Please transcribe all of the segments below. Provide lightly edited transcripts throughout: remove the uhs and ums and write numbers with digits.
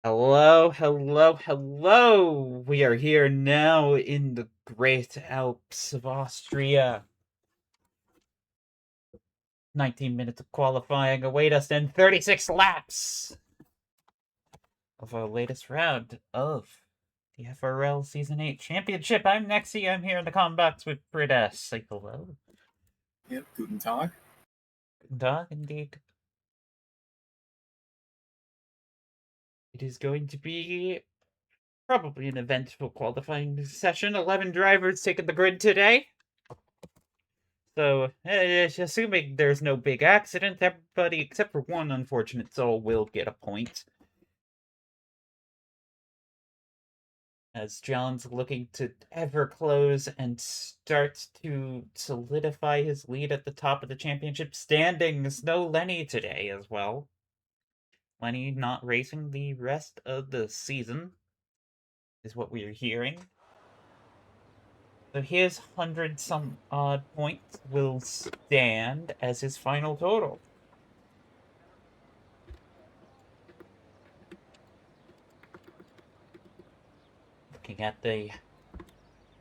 Hello, hello, hello! We are here now in the Great Alps of Austria. 19 minutes of qualifying await us and 36 laps of our latest round of the FRL Season 8 Championship. I'm Nexi, I'm here in the combat with Britta. Say hello. Yep, guten Tag. Guten Tag, indeed. It is going to be probably an eventful qualifying session. 11 drivers taking the grid today. So, assuming there's no big accident, everybody except for one unfortunate soul will get a point. As John's looking to ever close and starts to solidify his lead at the top of the championship standings. No Lenny today as well. Lenny not racing the rest of the season is what we are hearing. So his 100-some odd points will stand as his final total. Looking at the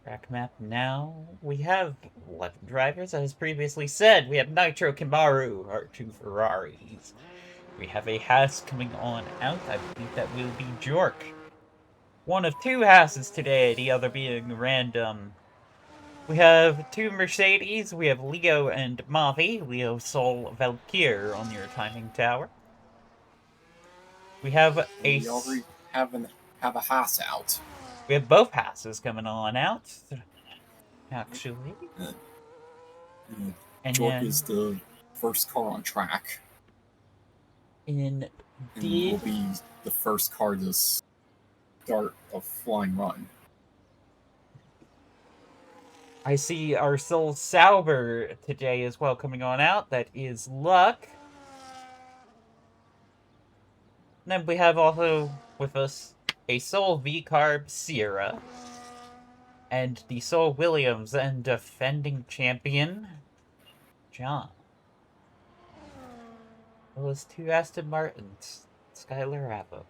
track map now, we have 11 drivers. As previously said, we have Nitro Kimaru, our two Ferraris. We have a Haas coming on out. I believe that will be Jork. One of two Haases today, the other being random. We have two Mercedes. We have Leo and Mavi. Leo, Sol, Valkyr on your timing tower. We have We already have a Haas out. We have both Haases coming on out. Actually. And Jork is the first car on track. Indeed. And will be the first car to start a flying run. I see our Soul Sauber today as well coming on out. That is Luck. And then we have also with us a Soul V-Carb Sierra. And the Soul Williams and defending champion, John. Those two Aston Martins, Skylar Rappo.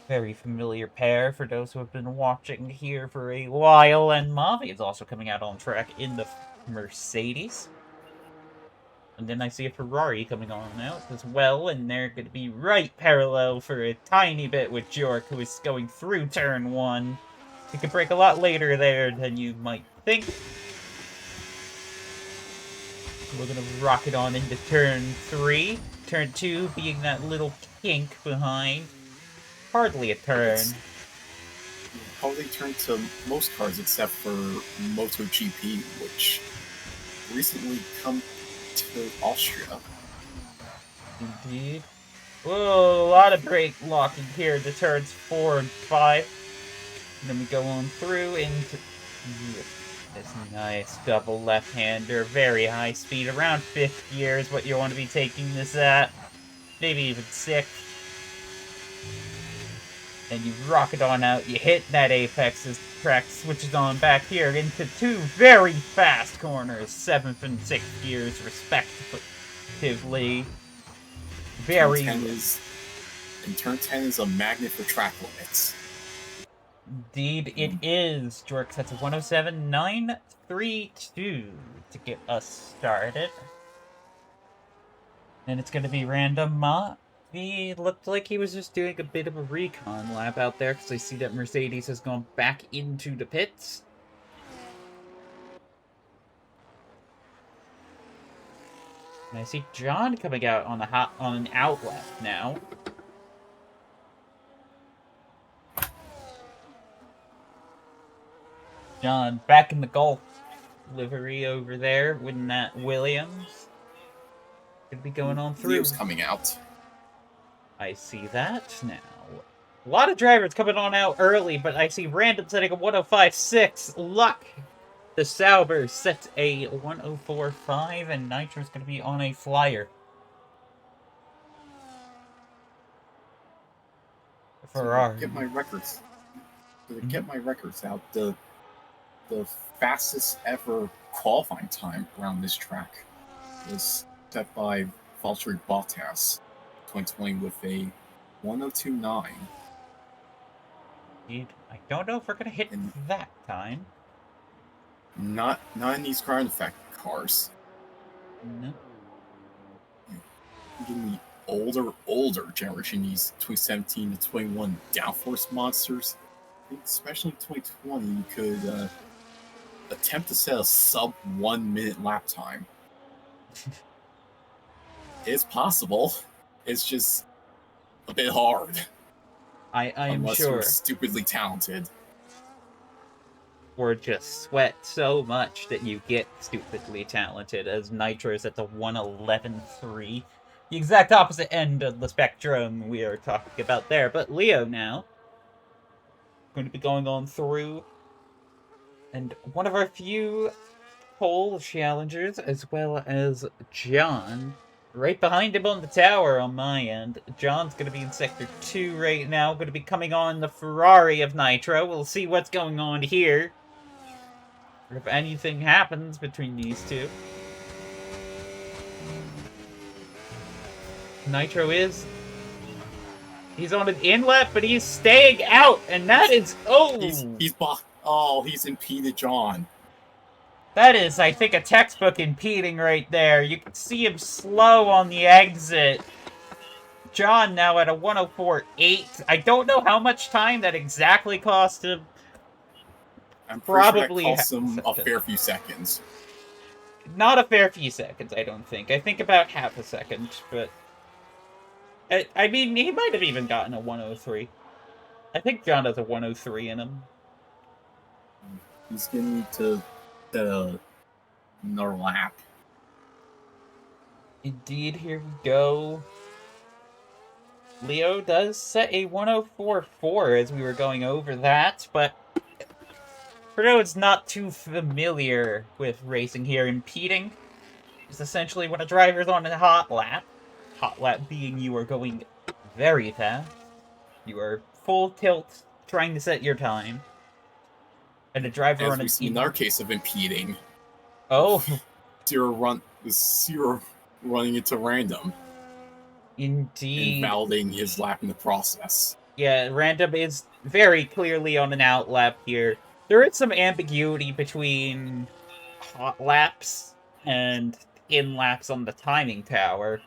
Very familiar pair for those who have been watching here for a while. And Mavi is also coming out on track in the Mercedes. And then I see a Ferrari coming on out as well, and they're going to be right parallel for a tiny bit with Jork, who is going through turn 1. He could break a lot later there than you might think. We're going to rocket on into turn 3. Turn 2 being that little kink behind. Hardly a turn. Hardly turn to most cars except for MotoGP, which recently come to Austria. Indeed. Whoa, a lot of brake locking here to turns 4 and 5. And then we go on through into this nice double left-hander. Very high speed. Around 5th gear is what you want to be taking this at. Maybe even 6th. Then you rocket on out, you hit that apex as track switches on back here into two very fast corners, 7th and 6th gears respectively. Very... Turn 10 is a magnet for track limits. Indeed, it is. Jork sets a 107.932 to get us started. And it's going to be random. He looked like he was just doing a bit of a recon lap out there, because I see that Mercedes has gone back into the pits. And I see John coming out on an out left now. John back in the Golf livery over there, winning that Williams. Could be going on through. Leo's coming out. I see that now. A lot of drivers coming on out early, but I see Random setting a 105.6. Luck! The Sauber sets a 104.5, and Nitro's going to be on a flyer. Ferrari. So get my records. Get my records out. The fastest ever qualifying time around this track was set by Valtteri Bottas 2020 with a 102.9. I don't know if we're gonna hit that time. Not in these ground effect cars. No. In the older generation, these 2017 to 21 downforce monsters, I think especially in 2020, you could attempt to set a sub 1 minute lap time. It's possible. It's just a bit hard. I am unless you're sure. stupidly talented. Or just sweat so much that you get stupidly talented, as Nitro's at the 111.3. The exact opposite end of the spectrum we are talking about there. But Leo now, going to be going on through, and one of our few pole challengers, as well as John, right behind him on the tower on my end. John's going to be in Sector 2 right now, going to be coming on the Ferrari of Nitro. We'll see what's going on here. If anything happens between these two. Nitro is... He's on an inlet, but he's staying out, and that is... Oh! He's impeded John. That is, I think, a textbook impeding right there. You can see him slow on the exit. John now at a 104.8. I don't know how much time that exactly cost him. I'm probably sure that cost him a fair few seconds. Not a fair few seconds, I don't think. I think about half a second, but... I mean, he might have even gotten a 103. I think John has a 103 in him. He's gonna need to another lap. Indeed, here we go. Leo does set a 104.4 as we were going over that, but... For those not too familiar with racing here, impeding is essentially when a driver's on a hot lap being you are going very fast, you are full tilt trying to set your time, and a driver as on we see in our case of impeding. Oh, Zero running into random. Indeed. Invalidating his lap in the process. Yeah, random is very clearly on an out lap here. There is some ambiguity between hot laps and in laps on the timing tower.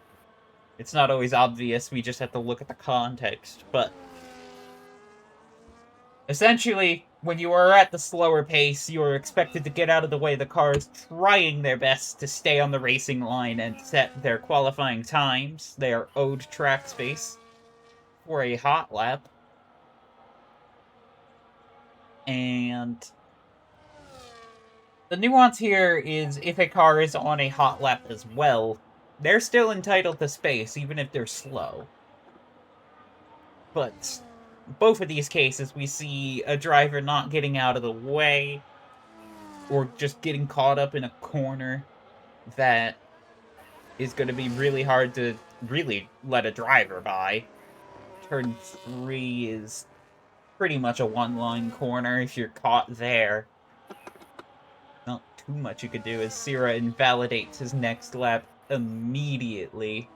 It's not always obvious, we just have to look at the context, but... Essentially, when you are at the slower pace, you are expected to get out of the way of the cars trying their best to stay on the racing line and set their qualifying times. They are owed track space for a hot lap. And the nuance here is if a car is on a hot lap as well, they're still entitled to space, even if they're slow. But both of these cases, we see a driver not getting out of the way, or just getting caught up in a corner that is going to be really hard to really let a driver by. Turn 3 is pretty much a one-line corner if you're caught there. Not too much you could do as Sierra invalidates his next lap immediately.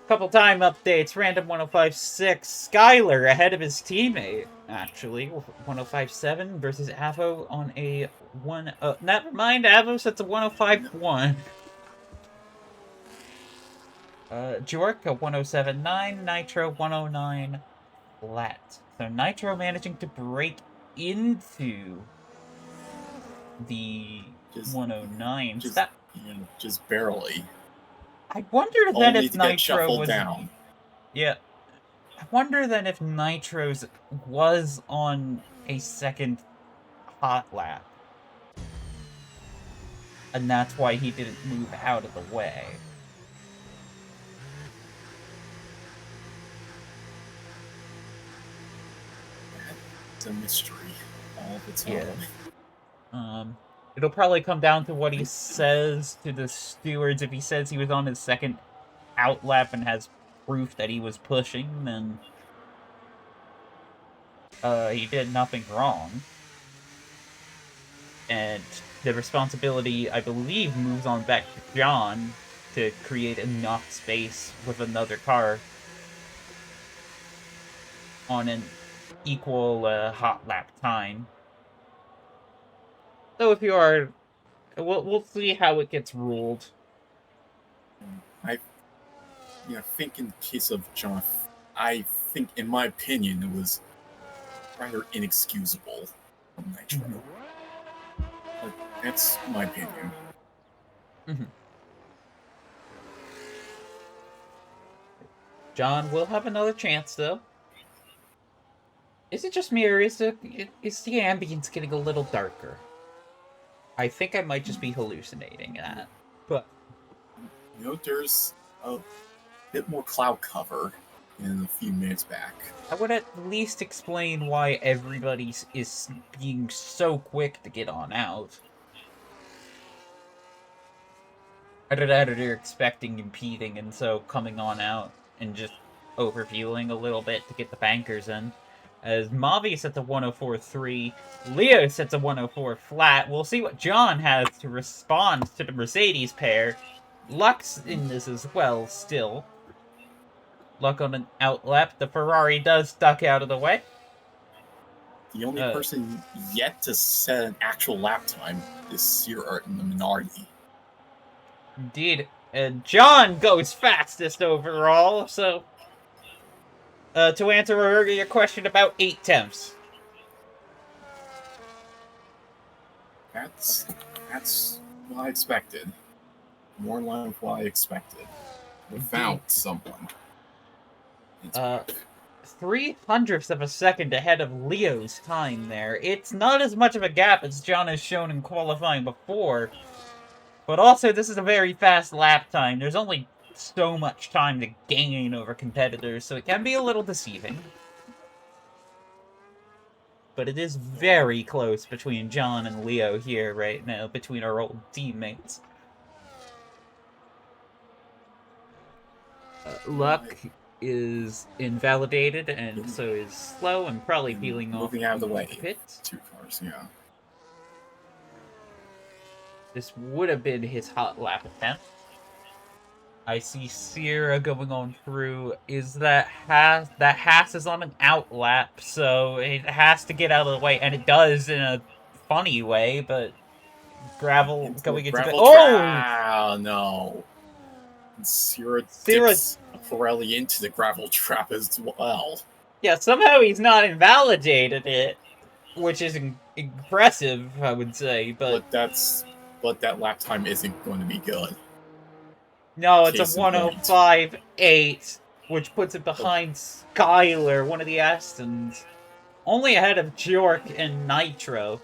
Couple time updates. Random 105.6. Skyler ahead of his teammate, actually. 105.7 versus Avo on a 1... never mind, Avo sets a 105.1. Jork, a 107.9. Nitro, 109 flat. So Nitro managing to break into the 109. Just barely. I wonder then if Nitro was down. Yeah. I wonder then if Nitro's was on a second hot lap. And that's why he didn't move out of the way. It's a mystery all the time. Yeah. It'll probably come down to what he says to the stewards. If he says he was on his second out lap and has proof that he was pushing, then he did nothing wrong. And the responsibility, I believe, moves on back to John to create enough space with another car on an equal hot lap time. So if you are, we'll see how it gets ruled. I think in the case of John, I think, in my opinion, it was rather inexcusable from Nitro. But that's my opinion. Mm-hmm. John will have another chance, though. Is it just me, or is the ambience getting a little darker? I think I might just be hallucinating that. But There's a bit more cloud cover in a few minutes back. I would at least explain why everybody is being so quick to get on out. Either that or they're expecting impeding and so coming on out and just overfueling a little bit to get the bankers in. As Mavi sets a 104.3, Leo sets a 104 flat. We'll see what John has to respond to the Mercedes pair. Luck's in this as well, still. Luck on an outlap. The Ferrari does duck out of the way. The only person yet to set an actual lap time is Sierra in the minority. Indeed. And John goes fastest overall, so... to answer your question, about 8 tenths. That's what I expected. More in line with what I expected. Without someone. 3/100ths of a second ahead of Leo's time there. It's not as much of a gap as John has shown in qualifying before. But also, this is a very fast lap time. There's only so much time to gain over competitors, so it can be a little deceiving. But it is very close between John and Leo here right now, between our old teammates. Luck is invalidated, and so is Slow, and probably peeling off. Moving out of the way. Pits. 2 cars, yeah. This would have been his hot lap attempt. I see Sierra going on through. Is that Haas is on an out lap, so it has to get out of the way, and it does in a funny way, but gravel going into the Oh no! Sierra dips Pirelli into the gravel trap as well. Yeah, somehow he's not invalidated it, which is impressive, I would say, but that lap time isn't going to be good. No, it's a 105.8, which puts it behind Skyler, one of the Astons. Only ahead of Jork and Nitro.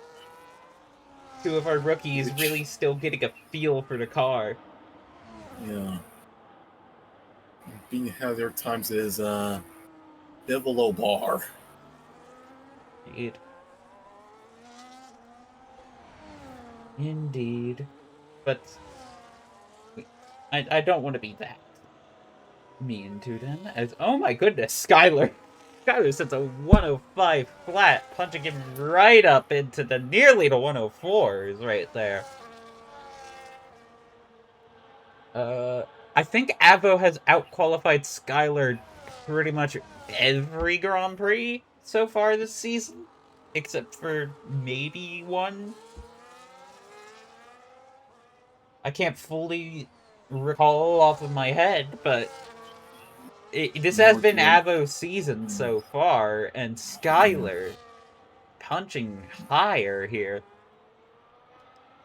2 of our rookies really still getting a feel for the car. Yeah. Being ahead of their times is a bit of a low bar. Indeed. But I don't want to be that mean to them. As oh my goodness, Skyler sets a 105 flat, punching him right up into the nearly to 104s right there. I think Avo has outqualified Skyler pretty much every Grand Prix so far this season, except for maybe one. I can't fully recall off of my head, but this has been Avo's season so far, and Skyler punching higher here.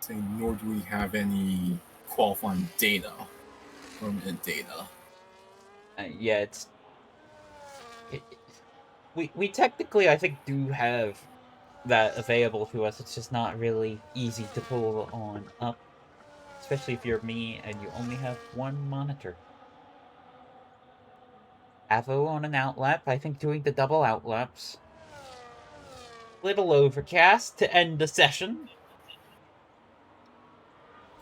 Nor do we have any qualifying data, permanent data. Yeah, we technically, I think, do have that available to us. It's just not really easy to pull on up. Especially if you're me and you only have one monitor. Avo on an outlap, I think doing the double outlaps. Little overcast to end the session.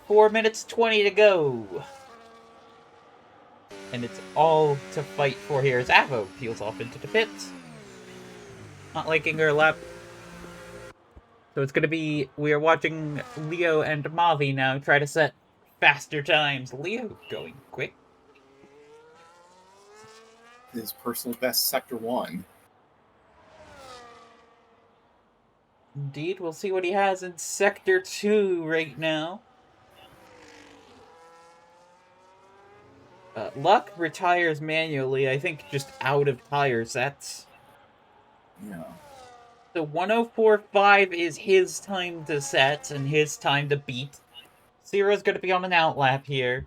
4 minutes 20 to go. And it's all to fight for here as Avo peels off into the pits. Not liking her lap. So it's going to be, we are watching Leo and Mavi now try to set faster times. Leo going quick. His personal best, Sector 1. Indeed, we'll see what he has in Sector 2 right now. Luck retires manually, I think just out of tire sets. Yeah. So 104.5 is his time to set and his time to beat. Ciro's going to be on an outlap here.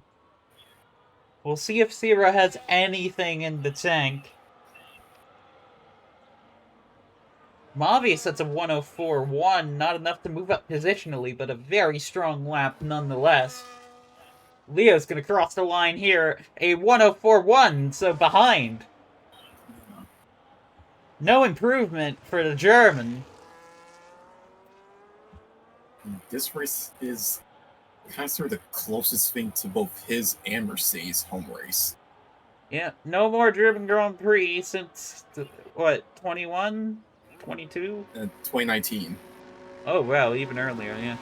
We'll see if Ciro has anything in the tank. Mavi sets a 104.1, not enough to move up positionally, but a very strong lap nonetheless. Leo's going to cross the line here, a 104.1, so behind. No improvement for the German. This race is kind of sort of the closest thing to both his and Mercedes' home race. Yeah, no more German Grand Prix since, what, 21? 22? 2019. Oh, wow, even earlier, yeah.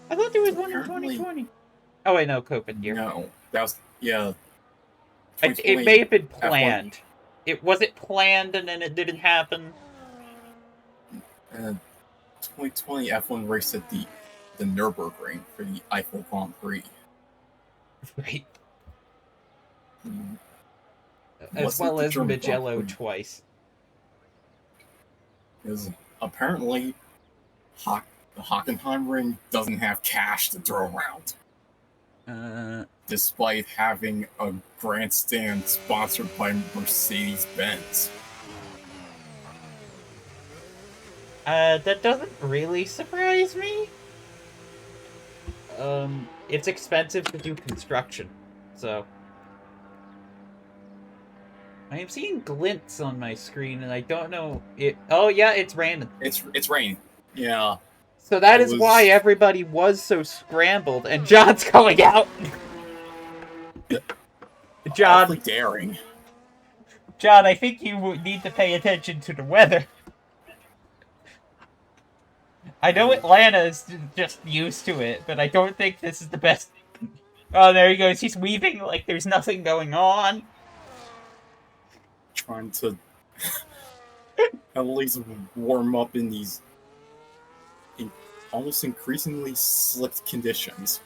I thought there was one in 2020. Oh, wait, no, COVID year. No, that was, yeah. It may have been planned. F1. It was it planned and then it didn't happen? 2020 F1 race at the Nürburgring for the Eiffel Grand Prix. Right. Mm. As well as Mugello twice. Because apparently, the Hockenheim ring doesn't have cash to throw around. Despite having a grandstand sponsored by Mercedes-Benz. That doesn't really surprise me. It's expensive to do construction, so... I am seeing glints on my screen, and I don't know it... Oh, yeah, it's raining. It's raining. Yeah. So that is why everybody was so scrambled, and John's going out. John... Awfully daring. John, I think you need to pay attention to the weather. I know Atlanta is just used to it, but I don't think this is the best... Oh, there he goes. He's weaving like there's nothing going on. Trying to at least warm up in these almost increasingly slick conditions.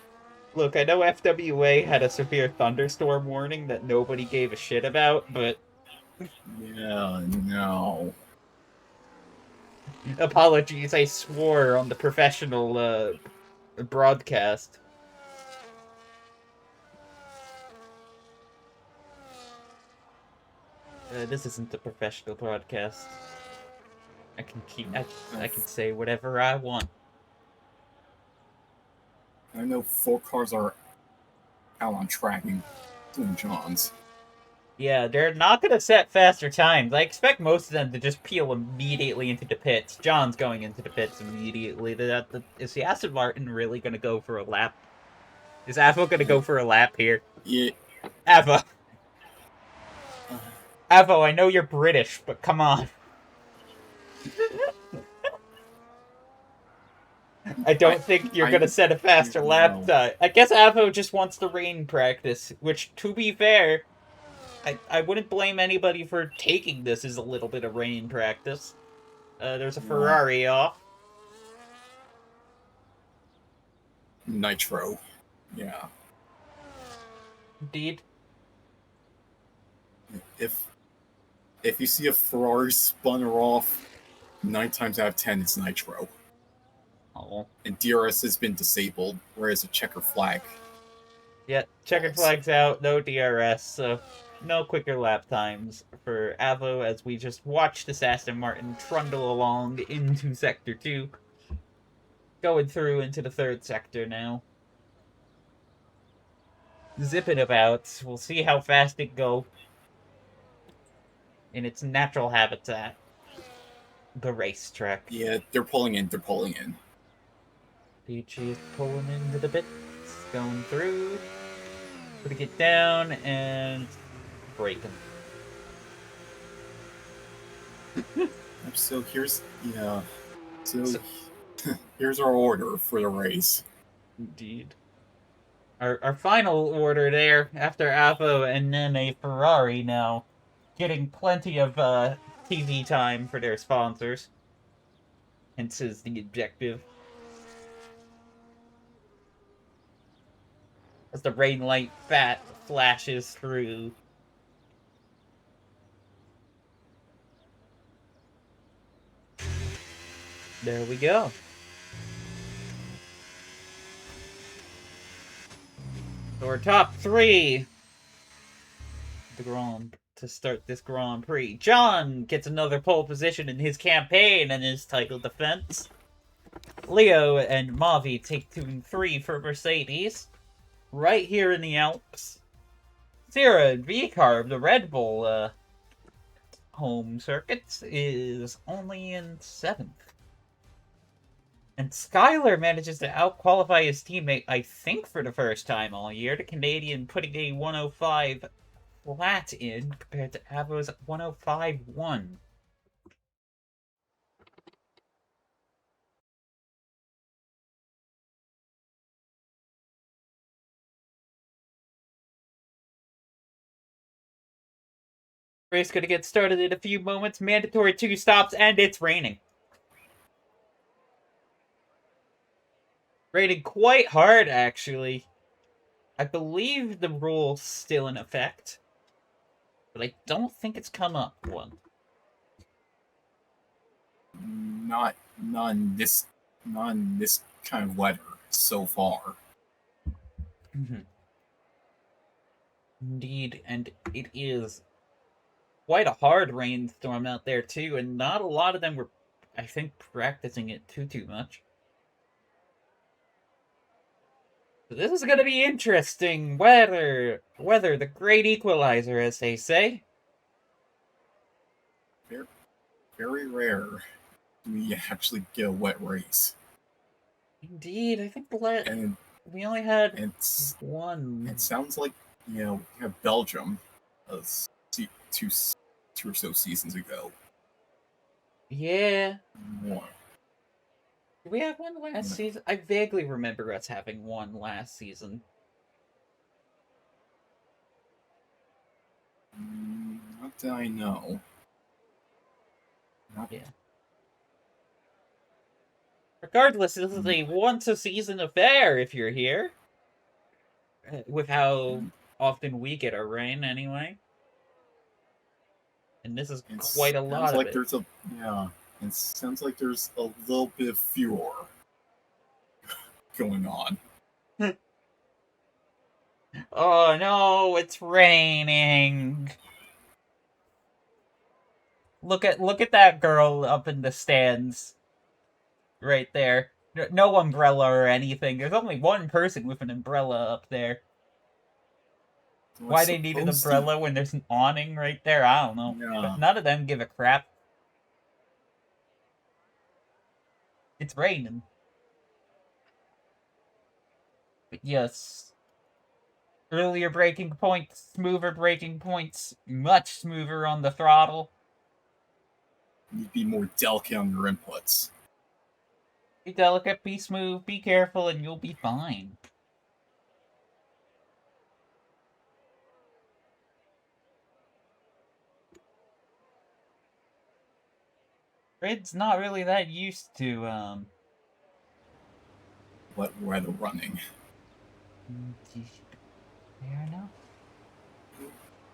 Look, I know FWA had a severe thunderstorm warning that nobody gave a shit about, but... Yeah, no. Apologies, I swore on the professional broadcast. This isn't a professional broadcast. I can say whatever I want. I know 4 cars are out on track, including John's. Yeah, they're not going to set faster times. I expect most of them to just peel immediately into the pits. John's going into the pits immediately. Is the Aston Martin really going to go for a lap? Is Avo going to go for a lap here? Yeah. Avo. Avo, I know you're British, but come on. I don't think you're going to set a faster lap time. I guess Avo just wants the rain practice, which, to be fair... I wouldn't blame anybody for taking this as a little bit of rain practice. There's a Ferrari off. Nitro. Yeah. Indeed. If you see a Ferrari spun off, 9 times out of 10 it's Nitro. Oh. And DRS has been disabled, whereas a checker flag. Yeah, checkered flag's out, no DRS, so... No quicker lap times for Avo as we just watch this Aston Martin trundle along into Sector 2. Going through into the 3rd sector now. Zipping about. We'll see how fast it goes. In its natural habitat. The racetrack. Yeah, they're pulling in. DG is pulling into the bits. Going through. Putting it down and... breaking. So here's our order for the race. Indeed. Our final order there, after Avo and then a Ferrari now, getting plenty of TV time for their sponsors. Hence is the objective. As the rain light fat flashes through. There we go. So our top three to start this Grand Prix. John gets another pole position in his campaign and his title defense. Leo and Mavi take 2 and 3 for Mercedes. Right here in the Alps. Sierra and V-Carb, the Red Bull home circuits, is only in 7th. And Skyler manages to outqualify his teammate, I think, for the first time all year. The Canadian putting a 105 flat in compared to Avo's 105.1. Race gonna get started in a few moments. Mandatory 2 stops, and it's raining. Raining quite hard, actually. I believe the rule's still in effect, but I don't think it's come up one. Not in this kind of weather so far. Indeed, and it is quite a hard rainstorm out there too, and not a lot of them were, I think, practicing it too much. So this is gonna be interesting. Weather, the great equalizer, as they say. Very rare do we actually get a wet race. Indeed, I think we only had one. It sounds like, we have Belgium 2 or so seasons ago. Yeah. More. Did we have one last season? I vaguely remember us having one last season. Not that I know. Yeah. Regardless, this is a once-a-season affair if you're here. With how often we get our rain, anyway. And this is quite a lot of it. It sounds like there's a little bit of furor going on. Oh no, it's raining. Look at that girl up in the stands. Right there. No umbrella or anything. There's only one person with an umbrella up there. Why they need an umbrella when there's an awning right there, I don't know. Yeah. But none of them give a crap. It's raining. But yes. Earlier braking points, smoother braking points, much smoother on the throttle. You need to be more delicate on your inputs. Be delicate, be smooth, be careful, and you'll be fine. Red's not really that used to, what weather running. There now.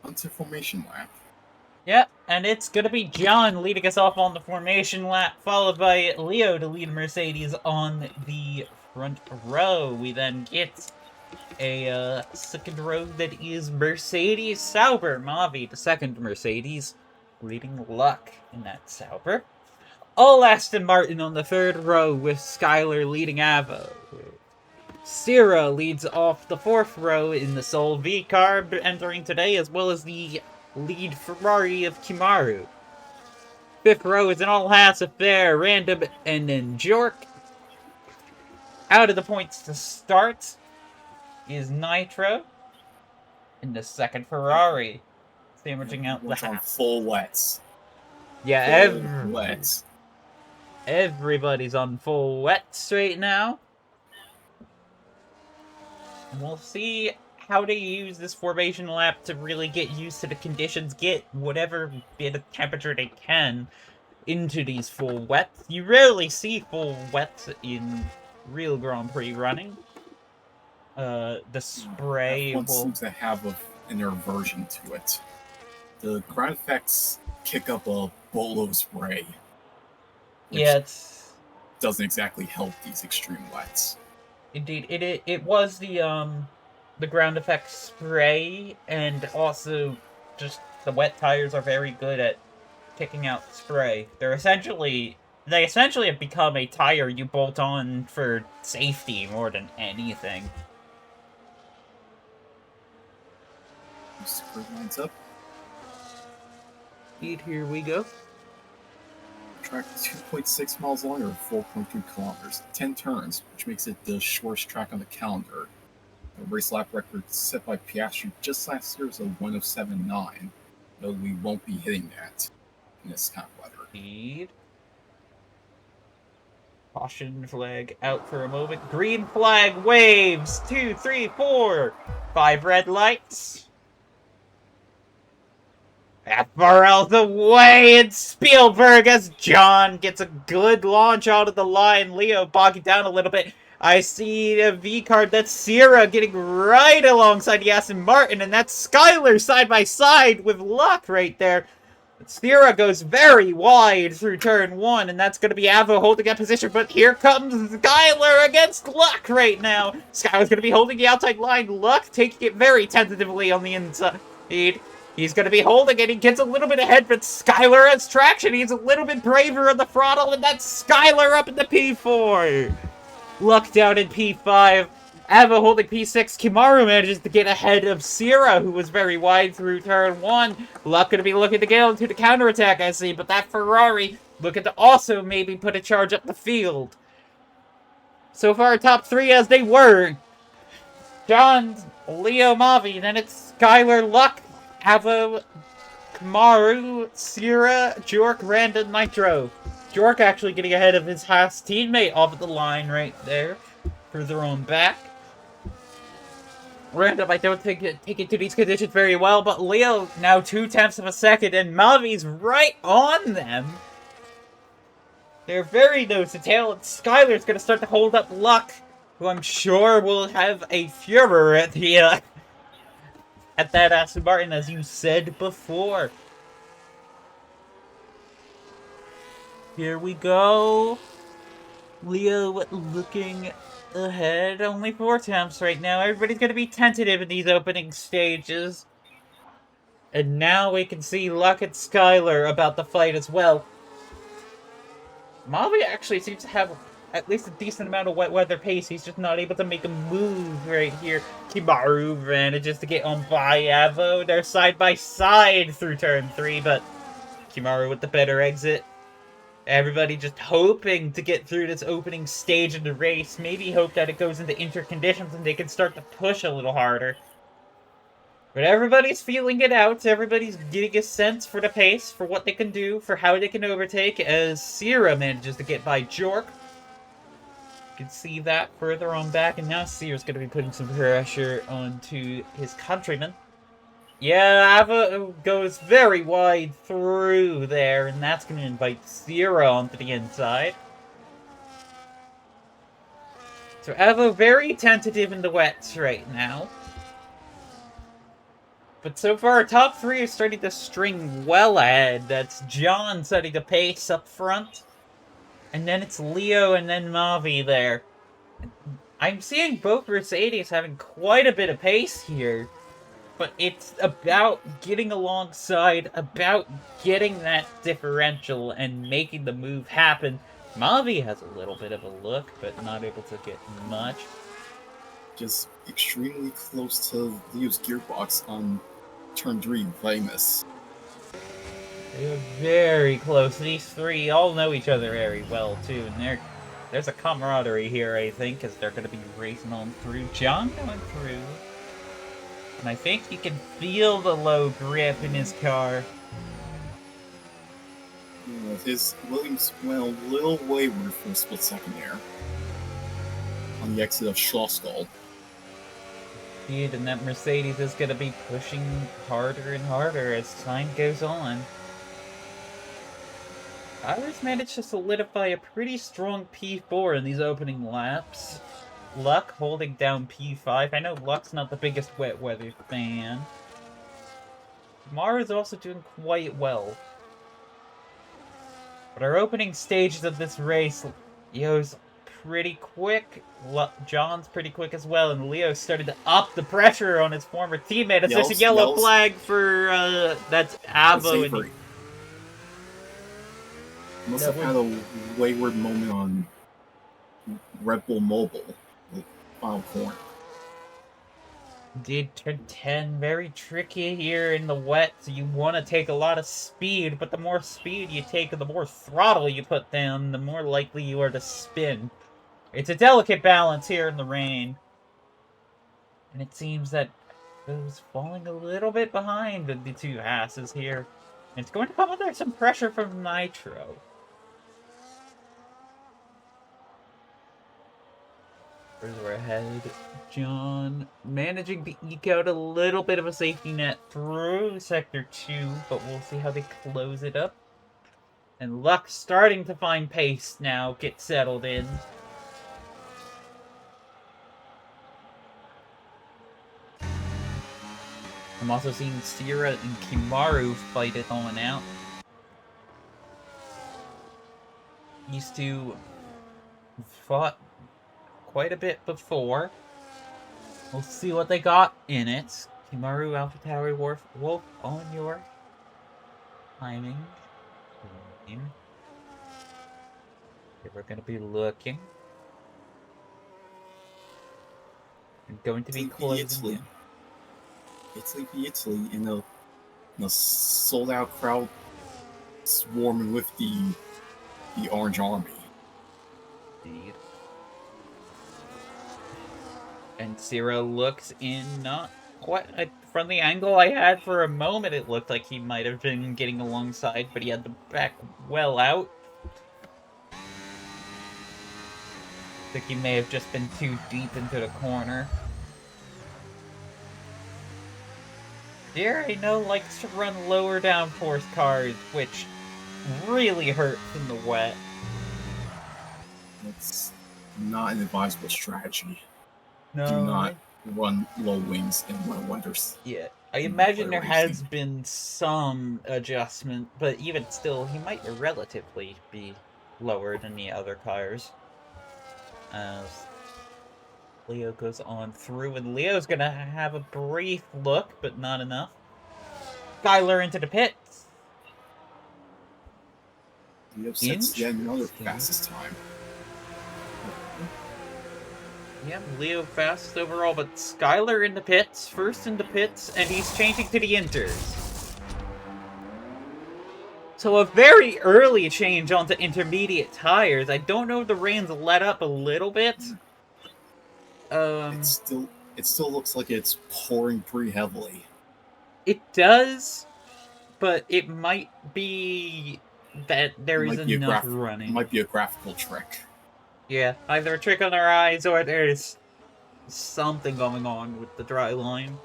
Onto formation lap. Yep, and it's gonna be John leading us off on the formation lap, followed by Leo to lead Mercedes on the front row. We then get a second row that is Mercedes Sauber. Mavi, the second Mercedes, leading Luck in that Sauber. All Aston Martin on the third row with Skyler leading Avo. Sierra leads off the fourth row in the Sol V-Carb entering today, as well as the lead Ferrari of Kimaru. Fifth row is an all-Haas affair, Random and then Jork. Out of the points to start is Nitro in the second Ferrari, sandwiching out the Haas. Full wets. Yeah, full wets. Everybody's on full wets right now. we'll see how to use this formation lap to really get used to the conditions, get whatever bit of temperature they can into these full wets. You rarely see full wets in real Grand Prix running. The spray F1 will... seems to have an aversion to it. The ground effects kick up a bowl of spray, which Yeah, it's... doesn't exactly help these extreme wets. Indeed, it was the ground effect spray, and also just the wet tires are very good at kicking out spray. They essentially have become a tire you bolt on for safety more than anything. Curve lines up. Here we go. Track 2.6 miles long or 4.2 kilometers, 10 turns, which makes it the shortest track on the calendar. The race lap record set by Piastri just last year was a 1:07.9, though we won't be hitting that in this kind of weather. Indeed. Caution flag out for a moment. Green flag waves. 2, 3, 4. 5 red lights. FRL's away, and Spielberg as John gets a good launch out of the line. Leo bogging down a little bit. I see a V card. That's Sierra getting right alongside the Aston Martin, and that's Skyler side by side with Luck right there. Sierra goes very wide through turn 1, and that's going to be Avo holding that position, but here comes Skyler against Luck right now. Skyler's going to be holding the outside line. Luck taking it very tentatively on the inside. He's going to be holding it. He gets a little bit ahead, but Skyler has traction. He's a little bit braver on the throttle, and that's Skyler up in the P4. Luck down in P5. Ava holding P6. Kimaru manages to get ahead of Sierra, who was very wide through turn 1. Luck going to be looking to get into the counterattack, I see, but that Ferrari looking to also maybe put a charge up the field. So far, top 3 as they were. John, Leo, Mavi, then it's Skyler, Luck, Avo, Kamaru, Sierra, Jork, Randon, Nitro. Jork actually getting ahead of his Haas teammate off the line right there. Further on back. Random, I don't think take it to these conditions very well, but Leo now 0.2 of a second, and Mavi's right on them. They're very nose to tail, and Skyler's going to start to hold up Luck, who I'm sure will have a furor at the at that Aston Martin, as you said before. Here we go. Leo looking ahead. Only 4 attempts right now. Everybody's going to be tentative in these opening stages. And now we can see Luck and Skyler about the fight as well. Mavi actually seems to have at least a decent amount of wet weather pace. He's just not able to make a move right here. Kimaru manages to get on by Avo. They're side by side through turn 3, but Kimaru with the better exit. Everybody just hoping to get through this opening stage of the race. Maybe hope that it goes into interconditions and they can start to push a little harder. But everybody's feeling it out. Everybody's getting a sense for the pace, for what they can do, for how they can overtake, as Sierra manages to get by Jork. You can see that further on back, and now Sierra's going to be putting some pressure onto his countryman. Yeah, Ava goes very wide through there, and that's going to invite Sierra onto the inside. So Ava very tentative in the wets right now. But so far, top 3 are starting to string well ahead. That's John setting the pace up front. And then it's Leo and then Mavi there. I'm seeing both Mercedes having quite a bit of pace here. But it's about getting alongside, about getting that differential and making the move happen. Mavi has a little bit of a look, but not able to get much. Just extremely close to Leo's gearbox on turn 3, playing this. They're very close. These 3 all know each other very well, too. And there's a camaraderie here, I think, because they're going to be racing on through. John going through. And I think you can feel the low grip in his car. Yeah, his Williams went a little wayward for a split second there on the exit of Schlossgall. speed, and that Mercedes is going to be pushing harder and harder as time goes on. Tyler's managed to solidify a pretty strong P4 in these opening laps. Luck holding down P5. I know Luck's not the biggest wet weather fan. Mara's also doing quite well. But our opening stages of this race, Leo's pretty quick. John's pretty quick as well, and Leo started to up the pressure on his former teammate. As there's a yellow flag for that's Avo. And must have had a wayward moment on Red Bull Mobile, the final corner. Did turn 10 very tricky here in the wet, so you want to take a lot of speed, but the more speed you take, the more throttle you put down, the more likely you are to spin. It's a delicate balance here in the rain. And it seems that Bo's falling a little bit behind the two asses here. And it's going to come under some pressure from Nitro. Further ahead, John managing to eke out a little bit of a safety net through Sector 2, but we'll see how they close it up. And Luck starting to find pace now, get settled in. I'm also seeing Sierra and Kimaru fight it on out. These two fought quite a bit before. We'll see what they got in it. Kimaru, Alpha Tower, Wolf on your timing. Here we're going to be looking. We're going to be closing. Italy in a sold out crowd swarming with the Orange Army. Indeed. And Zero looks in not quite from the angle I had for a moment. It looked like he might have been getting alongside, but he had the back well out. I think he may have just been too deep into the corner. Here, I know, likes to run lower downforce cars, which really hurts in the wet. It's not an advisable strategy. No. Do not run low wings and low wonders. Yeah, I imagine there has been some adjustment, but even still, he might relatively be lower than the other cars. As Leo goes on through, and Leo's gonna have a brief look, but not enough. Skyler into the pits. Leo sets yet another fastest time. Yeah, Leo fast overall, but Skyler in the pits, first in the pits, and he's changing to the inters. So a very early change onto intermediate tires. I don't know if the rain's let up a little bit. It still looks like it's pouring pretty heavily. It does, but it might be that there is enough running. It might be a graphical trick. Yeah, either a trick on our eyes or there's something going on with the dry line.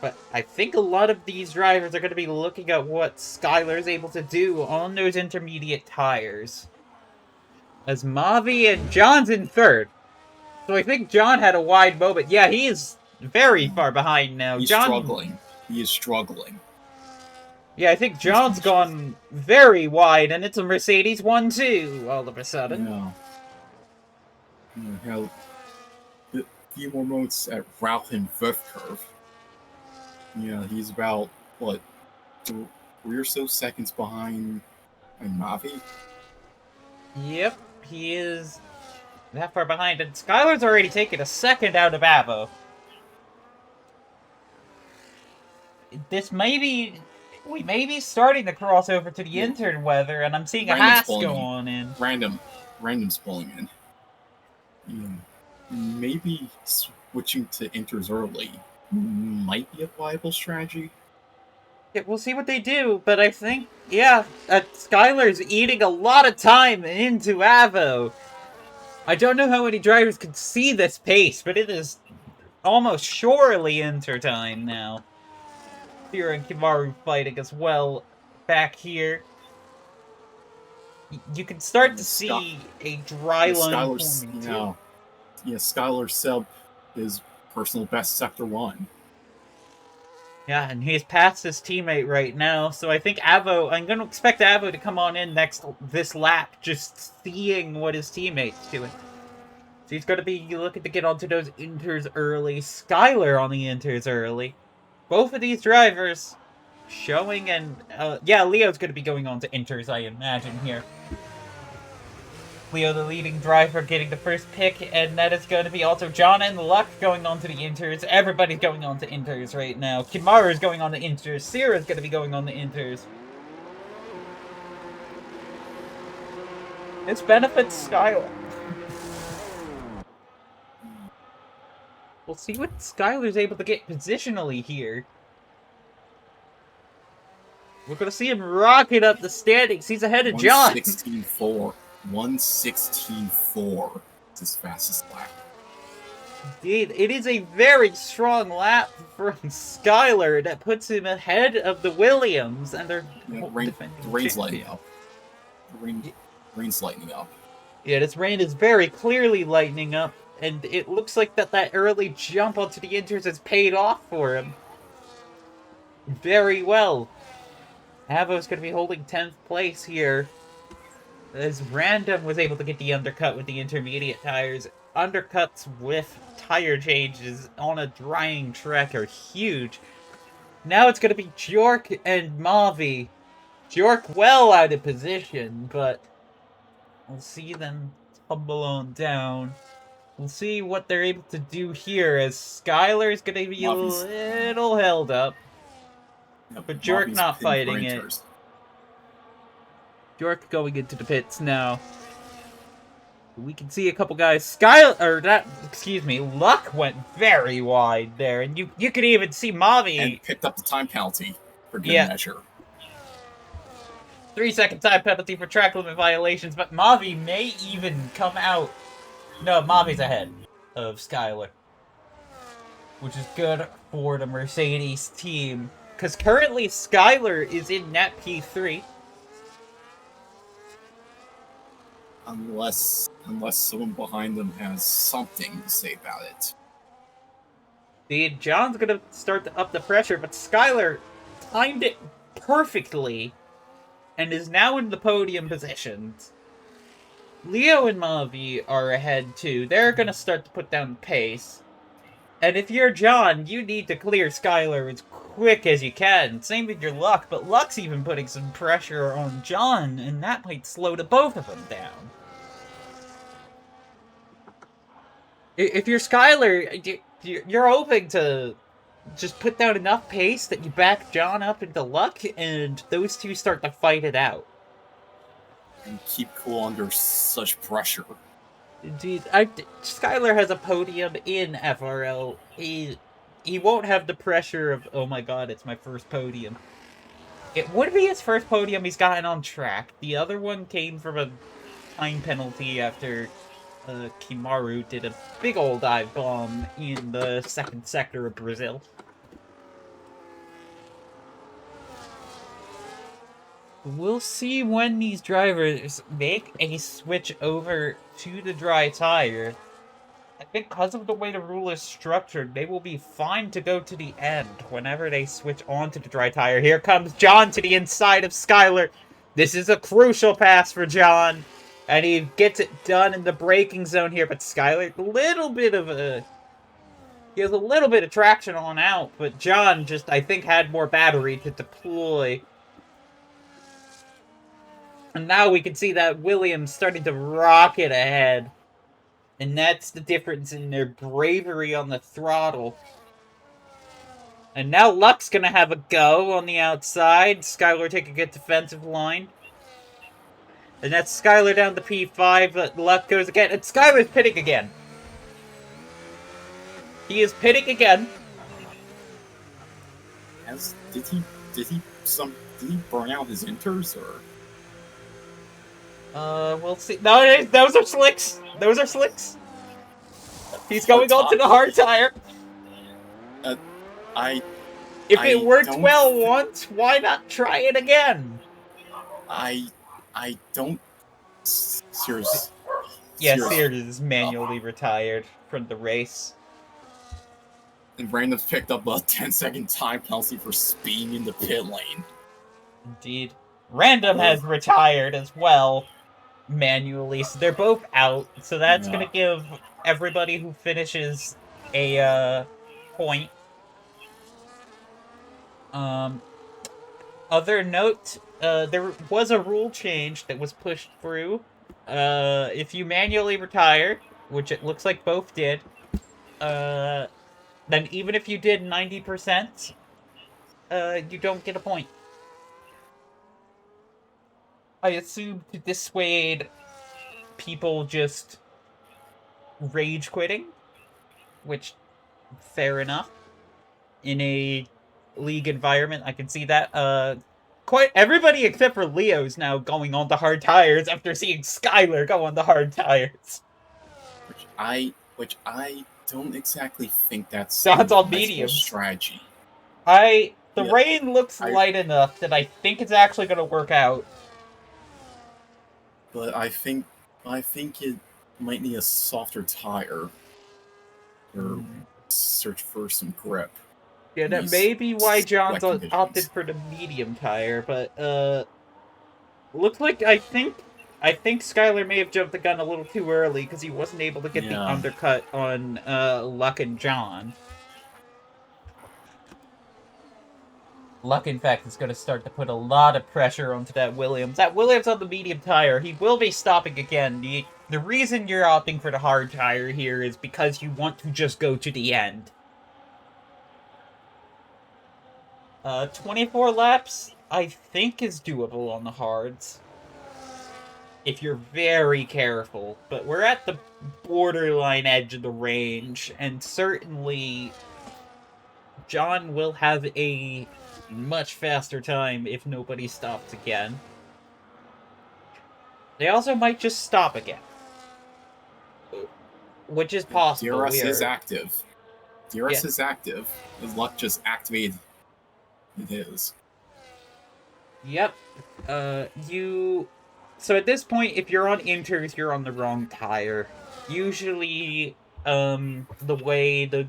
But I think a lot of these drivers are going to be looking at what Skyler's able to do on those intermediate tires. As Mavi and John's in third. So I think John had a wide moment. Yeah, he is very far behind now. He's struggling. He is struggling. Yeah, I think John's gone very wide, and it's a Mercedes 1-2 all of a sudden. Yeah. A few more moments at Ralph and fifth curve. Yeah, he's about, what, 3 or so seconds behind Mavi? Yep, he is that far behind, and Skylar's already taken a second out of Avo. We may be starting to cross over to the intern weather, and I'm seeing a Haas go on in. Random's pulling in. Maybe switching to inters early might be a viable strategy. Yeah, we'll see what they do, but I think, yeah, Skylar's eating a lot of time into Avo. I don't know how many drivers can see this pace, but it is almost surely Inter time now. Here and Kimaru fighting as well back here. You can start to see a dry line forming too. Skylar Seb is personal best Sector 1. Yeah, and he's past his teammate right now, so I think Avo, I'm going to expect Avo to come on in this lap, just seeing what his teammate's doing. So he's going to be looking to get onto those inters early. Skylar on the inters early. Both of these drivers showing, and yeah, Leo's going to be going on to inters, I imagine, here. Leo, the leading driver, getting the first pick, and that is going to be also John and Luck going on to the inters. Everybody's going on to inters right now. Kimaru's going on to inters. Sierra's going to be going on to inters. This benefits Skylar. We'll see what Skylar's able to get positionally here. We're going to see him rocket up the standings. He's ahead of John. 116.4. 116.4. It's his fastest lap. Indeed, it is a very strong lap from Skylar that puts him ahead of the Williams, and they're the rain's lighting up. Rain's lightening up. Yeah, this rain is very clearly lightening up, and it looks like that early jump onto the inters has paid off for him. Very well. Avo's going to be holding 10th place here, as Random was able to get the undercut with the intermediate tires. Undercuts with tire changes on a drying track are huge. Now it's going to be Jork and Mavi. Jork well out of position, but we'll see them tumble on down. We'll see what they're able to do here, as Skylar's going to be a little held up. But Jork not fighting it. Jork going into the pits now. We can see a couple guys. Luck went very wide there, and you could even see Mavi. And picked up the time penalty for good measure. 3-second time penalty for track limit violations, but Mavi may even come out. No, Mavi's ahead of Skylar, which is good for the Mercedes team, because currently Skylar is in net P3. Unless someone behind them has something to say about it. Indeed, John's going to start to up the pressure, but Skylar timed it perfectly and is now in the podium positions. Leo and Mavi are ahead too. They're going to start to put down pace. And if you're John, you need to clear Skylar as quick as you can. Same with your Luck, but Luck's even putting some pressure on John, and that might slow the both of them down. If you're Skylar, you're hoping to just put down enough pace that you back John up into Luck, and those two start to fight it out. And keep cool under such pressure. Indeed. Skylar has a podium in FRL. He won't have the pressure of, oh my god, it's my first podium. It would be his first podium he's gotten on track. The other one came from a time penalty after Kimaru did a big old dive bomb in the second sector of Brazil. We'll see when these drivers make a switch over to the dry tire. I think because of the way the rule is structured, they will be fine to go to the end whenever they switch onto the dry tire. Here comes John to the inside of Skylar. This is a crucial pass for John. And he gets it done in the braking zone here, but Skylar, he has a little bit of traction on out, but John just, I think, had more battery to deploy. And now we can see that Williams starting to rocket ahead. And that's the difference in their bravery on the throttle. And now Luck's gonna have a go on the outside. Skylar taking a good defensive line. And that's Skylar down to P5, but Luck goes again. And Skylar's pitting again. He is pitting again. Did he burn out his inters, or? We'll see. No, those are slicks. Those are slicks. He's going on to the hard tire. I If I it worked don't well thi- once, why not try it again? I I don't serious Yeah, serious Sears is manually retired from the race. and Random picked up a 10-second time penalty for speeding in the pit lane. Indeed. Random Uh, has retired as well, manually, so they're both out. So that's gonna yeah. give everybody who finishes a point. Um, Other note, there was a rule change that was pushed through. If you manually retire, which it looks like both did, uh, then even if you did 90%, you don't get a point. I assume to dissuade people just rage quitting, which fair enough. In a league environment, I can see that. Quite everybody except for Leo's now going on the hard tires after seeing Skylar go on the hard tires. Which I don't exactly think that's an John's on advisable mediums. strategy. The Yeah, rain looks I light enough that I think it's actually going to work out. but I think it might need a softer tire or search for some grip Yeah, in that these may be why John's wet opted conditions. for the medium tire, but looks like I think Skylar may have jumped the gun a little too early because he wasn't able to get the Yeah, undercut on Luck and John. Luck, in fact, is going to start to put a lot of pressure onto that Williams. That Williams on the medium tire, he will be stopping again. The reason you're opting for the hard tire here is because you want to just go to the end. 24 laps, I think, is doable on the hards. If you're very careful. But we're at the borderline edge of the range, and certainly John will have a much faster time if nobody stops again. They also might just stop again. Which is possible. DRS is active. Yeah. DRS is active. His luck just activated. It is. Yep. So at this point, if you're on inters, you're on the wrong tire. Usually, the way the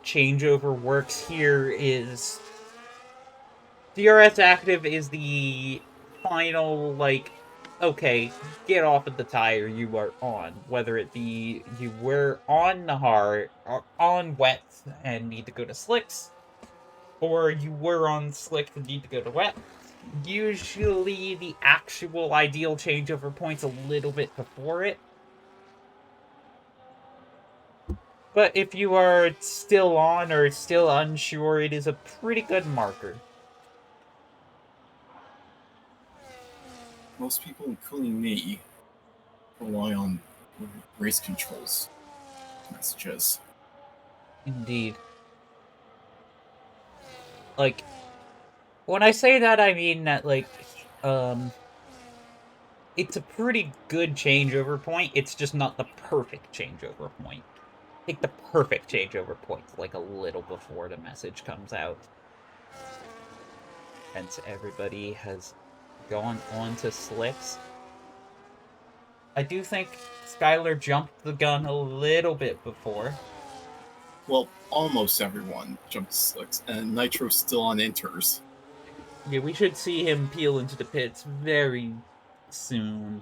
changeover works here is DRS active is the final, like, okay, get off of the tire you are on. Whether it be you were on the hard, or on wet and need to go to slicks, or you were on slick and need to go to wet. Usually the actual ideal changeover point's a little bit before it. But if you are still on or still unsure, it is a pretty good marker. Most people, including me, rely on race controls messages. Indeed. Like, when I say that, I mean that, like, it's a pretty good changeover point. It's just not the perfect changeover point. I think the perfect changeover point's like a little before the message comes out. Hence, everybody has gone on to slicks. I do think Skylar jumped the gun a little bit before. Well, almost everyone jumped slicks, and Nitro's still on inters. Yeah, we should see him peel into the pits very soon.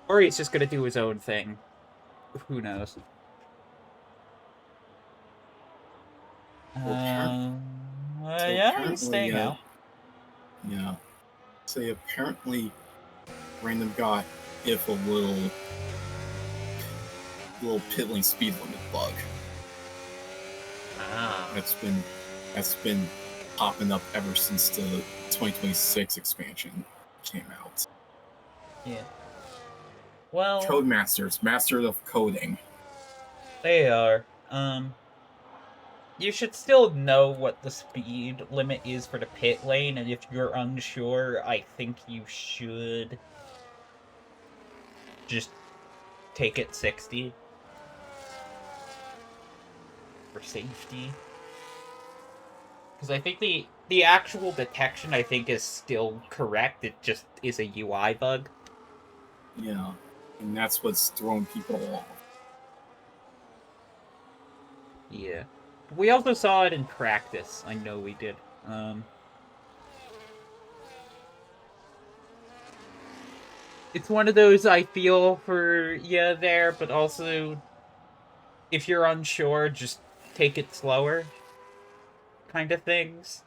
Or he's just gonna do his own thing. Who knows? Well, Yeah, he's staying out. Yeah. Say apparently, Random got if a little pit lane speed limit bug. Ah. That's been popping up ever since the 2026 expansion came out. Yeah. Well, Codemasters, masters of coding. they are. You should still know what the speed limit is for the pit lane, and if you're unsure, I think you should just take it 60 for safety. Because I think the actual detection, I think, is still correct. It just is a UI bug. Yeah, and that's what's throwing people off. Yeah. We also saw it in practice. I know we did. It's one of those I feel for you there, but also if you're unsure, just take it slower kind of things.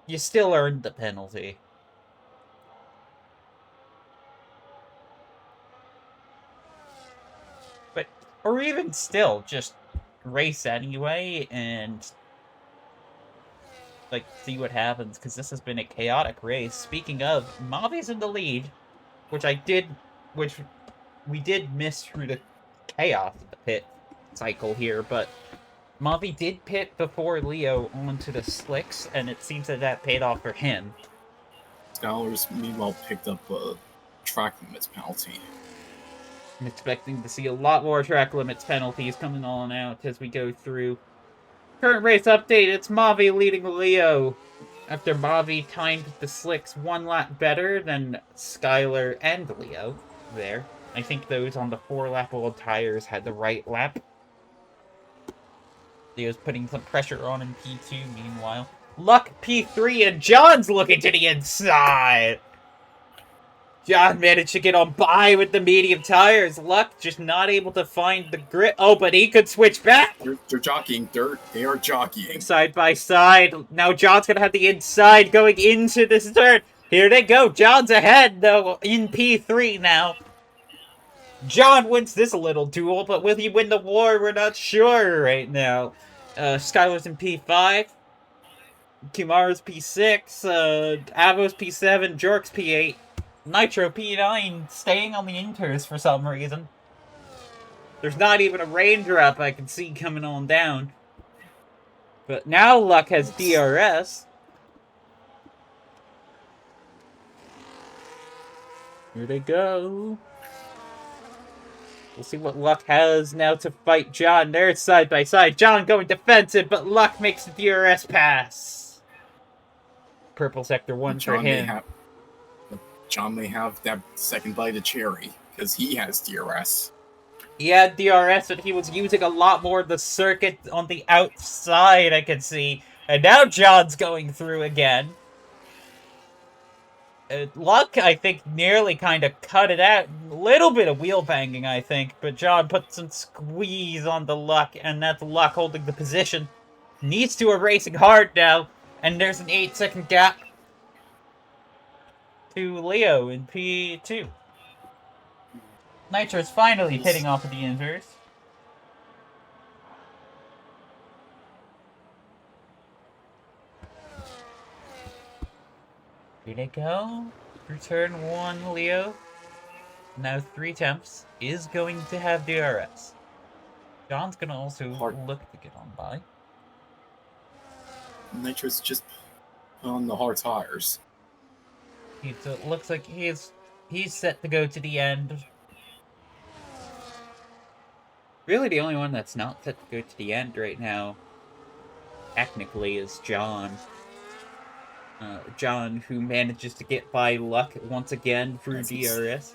You still earned the penalty. But, or even still, just race anyway and, like, see what happens, because this has been a chaotic race. Speaking of, Mavi's in the lead, which we did miss through the chaos of the pit cycle here, but Mavi did pit before Leo onto the slicks, and it seems that paid off for him. Scholars, meanwhile, picked up a track limits penalty. I'm expecting to see a lot more track limits penalties coming on out as we go through. Current race update, it's Mavi leading Leo. After Mavi timed the slicks one lap better than Skylar and Leo there. I think those on the 4-lap old tires had the right lap. Leo's putting some pressure on in P2 meanwhile. Luck P3 and John's looking to the inside. John managed to get on by with the medium tires. Luck just not able to find the grip. Oh, but he could switch back. They're jockeying. They are jockeying. Side by side. Now John's going to have the inside going into this turn. Here they go. John's ahead, though, in P3 now. John wins this little duel, but will he win the war? We're not sure right now. Skylar's in P5. Kimaru's P6. Avo's P7. Jork's P8. Nitro P9 staying on the inters for some reason. There's not even a raindrop I can see coming on down. But now Luck has DRS. Here they go. We'll see what Luck has now to fight John. They're side by side. John going defensive, but Luck makes the DRS pass. Purple sector 1 for him. John may have that second bite of cherry, because he has DRS. He had DRS, but he was using a lot more of the circuit on the outside, I can see. And now John's going through again. Luck, I think, nearly kind of cut it out. A little bit of wheel banging, I think. But John put some squeeze on the Luck, and that's Luck holding the position. Needs to are racing hard now. And there's an 8-second gap to Leo in P2. Nitro's finally hitting off of the inverse. Here they go. Return 1, Leo. Now 3 temps is going to have DRS. John's going to also look to get on by. Nitro's just on the hard tires. So it looks like he's set to go to the end. Really, the only one that's not set to go to the end right now, technically, is John. John, who manages to get by Luck once again through DRS.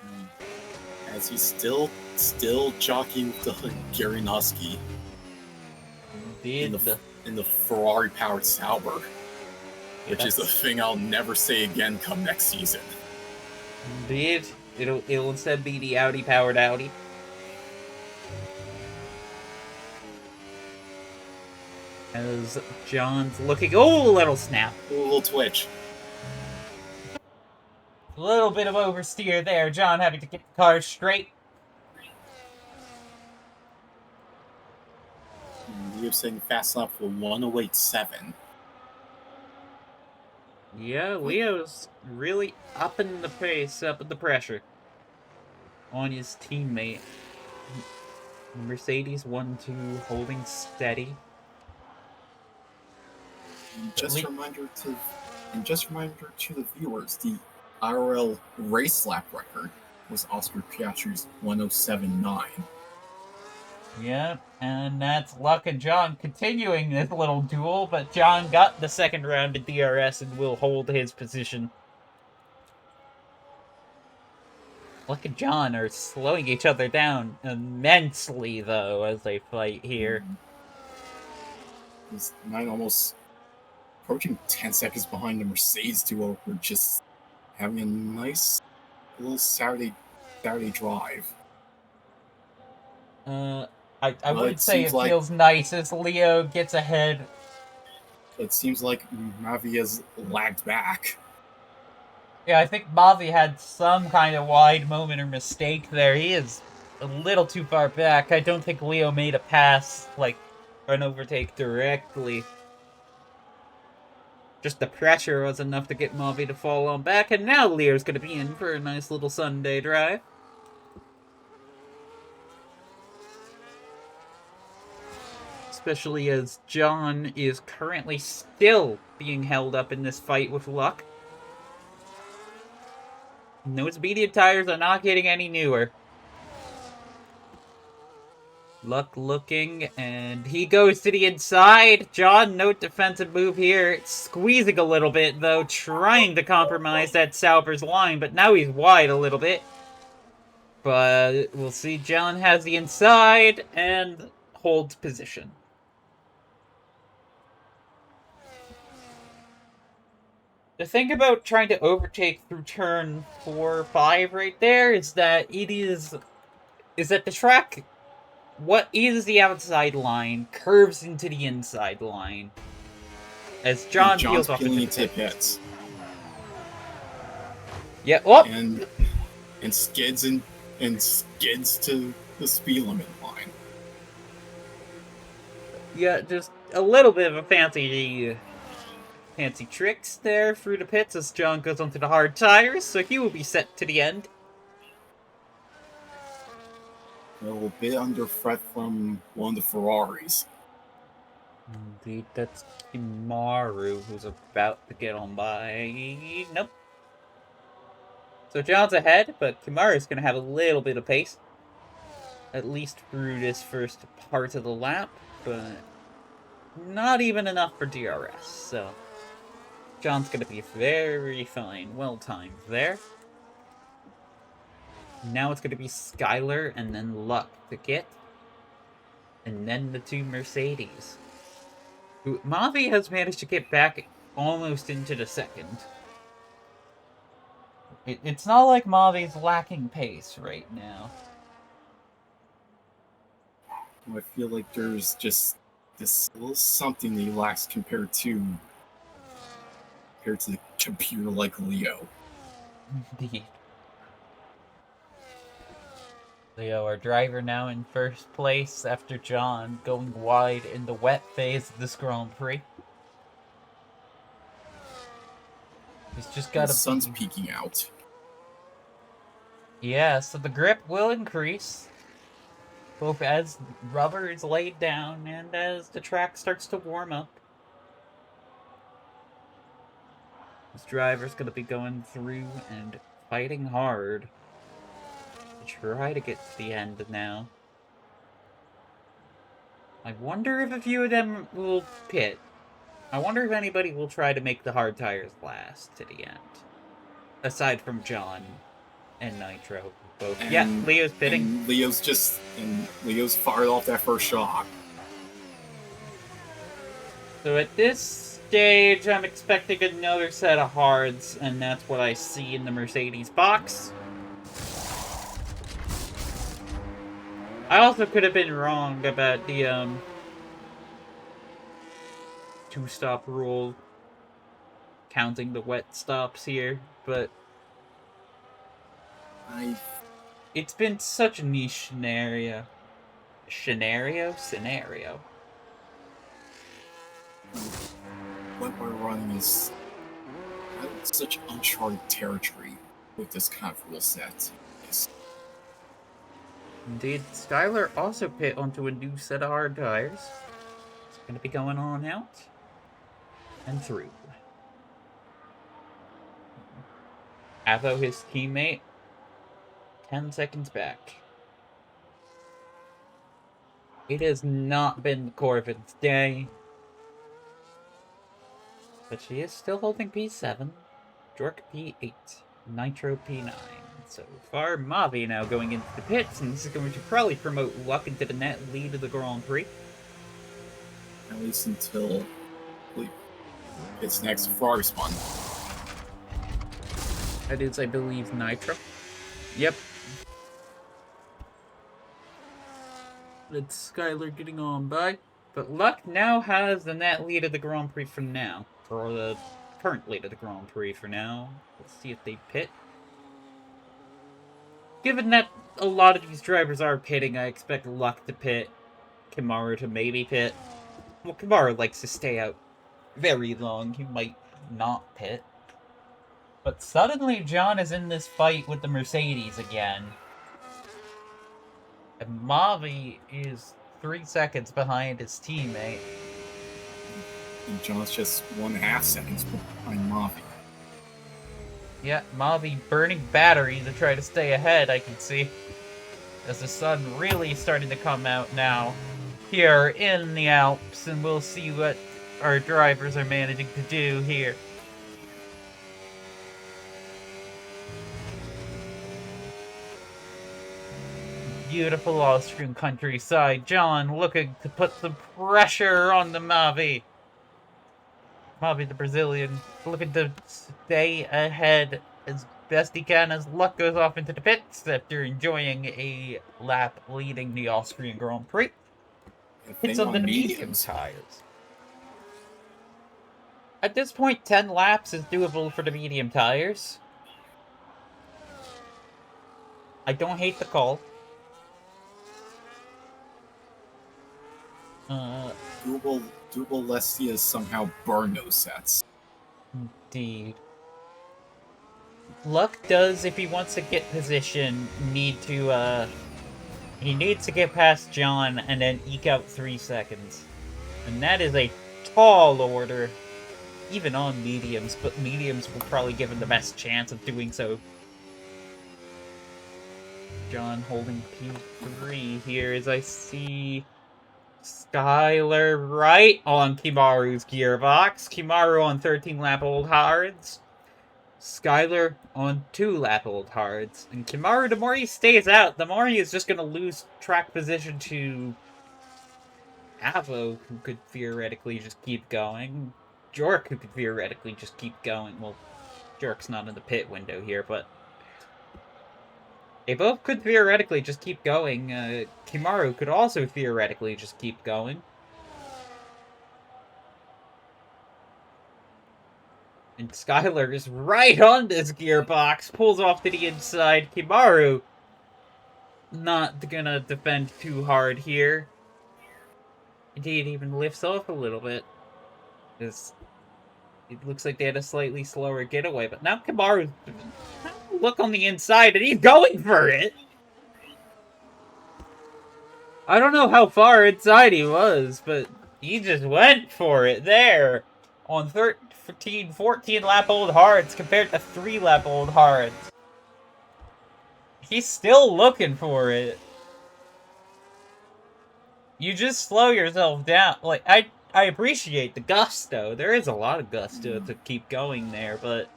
As he's still jockeying with the Gary Nusky in the Ferrari-powered Sauber, which is a thing I'll never say again come next season. Indeed. It'll instead be the Audi-powered Audi. As John's looking... Oh, a little snap. A little twitch. A little bit of oversteer there. John having to get the car straight. You're saying fast lap for 1:08.7. Yeah, Leo's really upping the pace, upping the pressure on his teammate. Mercedes 1-2 holding steady. Just a reminder to the viewers, the IRL race lap record was Oscar Piastri's 1:07.9. Yeah, And that's Luck and John continuing this little duel, but John got the second round of DRS and will hold his position. Luck and John are slowing each other down immensely, though, as they fight here. He's 9 almost approaching 10 seconds behind the Mercedes duo. We're just having a nice little Saturday drive. I wouldn't say it feels nice as Leo gets ahead. It seems like Mavi has lagged back. Yeah, I think Mavi had some kind of wide moment or mistake there. He is a little too far back. I don't think Leo made a pass, like, or an overtake directly. Just the pressure was enough to get Mavi to fall on back, and now Leo's going to be in for a nice little Sunday drive. Especially as John is currently still being held up in this fight with Luck. Those medium tires are not getting any newer. Luck looking, and he goes to the inside. John, no defensive move here. Squeezing a little bit, though, trying to compromise that Sauber's line, but now he's wide a little bit. But we'll see. John has the inside and holds position. The thing about trying to overtake through turn 4 or 5 right there is that the track, what is the outside line curves into the inside line. As John peels off into pits. Yeah, oh! And skids to the speed limit line. Yeah, just a little bit of a fancy tricks there through the pits as John goes onto the hard tires, so he will be set to the end. A little bit under threat from one of the Ferraris. Indeed, that's Kimaru, who's about to get on by... Nope. So John's ahead, but Kimaru's going to have a little bit of pace. At least through this first part of the lap, but not even enough for DRS, so... John's going to be very fine. Well timed there. Now it's going to be Skylar and then Luck to get. And then the two Mercedes. Mavi has managed to get back almost into the second. It's not like Mavi's lacking pace right now. I feel like there's just this little something that he lacks compared to the computer like Leo. Indeed. Leo, our driver, now in first place after John going wide in the wet phase of this Grand Prix. He's just got the sun's peeking out. Yeah, so the grip will increase, both as rubber is laid down and as the track starts to warm up. This driver's going to be going through and fighting hard to try to get to the end now. I wonder if a few of them will pit. I wonder if anybody will try to make the hard tires last to the end. Aside from John and Nitro. Both. Yeah, Leo's pitting. And Leo's fired off that first shot. So at this stage, I'm expecting another set of hards, and that's what I see in the Mercedes box. I also could have been wrong about the two-stop rule, counting the wet stops here, but it's been such a niche scenario. What we're running is such uncharted territory with this kind of rule set. Indeed, Skylar also pit onto a new set of hard tires. It's going to be going on out and through. Avo, his teammate, 10 seconds back. It has not been Corvin's day. But she is still holding P7. Jork P8. Nitro P9. So far, Mavi now going into the pits, and this is going to probably promote Luck into the net lead of the Grand Prix. At least until it's next Ferrari spawn. That is, I believe, Nitro. Yep. That's Skylar getting on by. But Luck now has the net lead of the Grand Prix for now. Or the current lead of the Grand Prix for now. Let's see if they pit. Given that a lot of these drivers are pitting, I expect Luck to pit. Kimaru to maybe pit. Well, Kimaru likes to stay out very long. He might not pit. But suddenly, John is in this fight with the Mercedes again. And Mavi is 3 seconds behind his teammate. And John's just 1.5 seconds behind Mavi. Yeah, Mavi burning battery to try to stay ahead, I can see. As the sun really starting to come out now here in the Alps, and we'll see what our drivers are managing to do here. Beautiful Austrian countryside. John looking to put some pressure on the Mavi. Mavi, the Brazilian, looking to stay ahead as best he can as Luck goes off into the pits after enjoying a lap leading the Austrian Grand Prix. It's on the medium tires. At this point, 10 laps is doable for the medium tires. I don't hate the call. Double Lestia somehow burn those sets. Indeed. Luck does, if he wants to get position, need to, he needs to get past John and then eke out 3 seconds. And that is a tall order, even on mediums, but mediums will probably give him the best chance of doing so. John holding P3 here as I see Skylar right on Kimaru's gearbox. Kimaru on 13-lap-old hards. Skylar on 2-lap-old hards. And Kimaru, the more he stays out, the more he is just going to lose track position to Avo, who could theoretically just keep going. Jork, who could theoretically just keep going. Well, Jork's not in the pit window here, but they both could theoretically just keep going. Kimaru could also theoretically just keep going. And Skylar is right on this gearbox, pulls off to the inside. Kimaru not gonna defend too hard here. Indeed, even lifts off a little bit. It looks like they had a slightly slower getaway, but now Kimaru look on the inside and he's going for it. I don't know how far inside he was, but he just went for it there on 14-lap-old hards compared to 3-lap-old hards. He's still looking for it. You just slow yourself down. Like, I appreciate the gusto. There is a lot of gusto to keep going there, but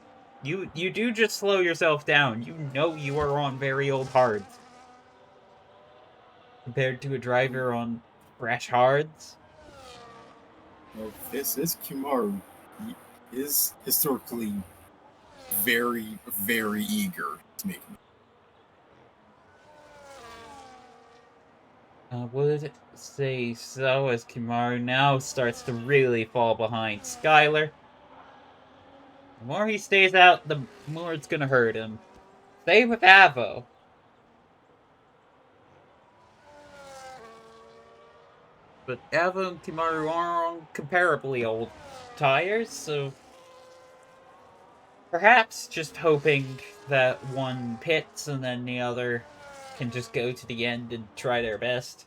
you do just slow yourself down. You know you are on very old hards. Compared to a driver on fresh hards. Well, this is Kimaru. He is historically very, very eager to make it. Would say so, as Kimaru now starts to really fall behind Skylar. The more he stays out, the more it's gonna hurt him. Same with Avo. But Avo and Kimaru are on comparably old tires, so perhaps just hoping that one pits and then the other can just go to the end and try their best.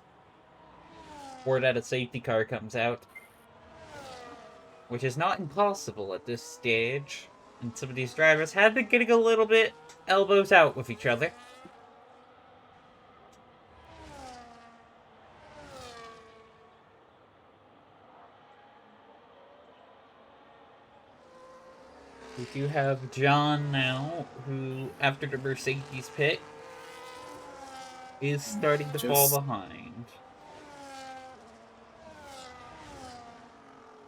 Or that a safety car comes out. Which is not impossible at this stage. And some of these drivers have been getting a little bit elbows out with each other. We do have John now, who, after the Mercedes pit, is starting to fall behind.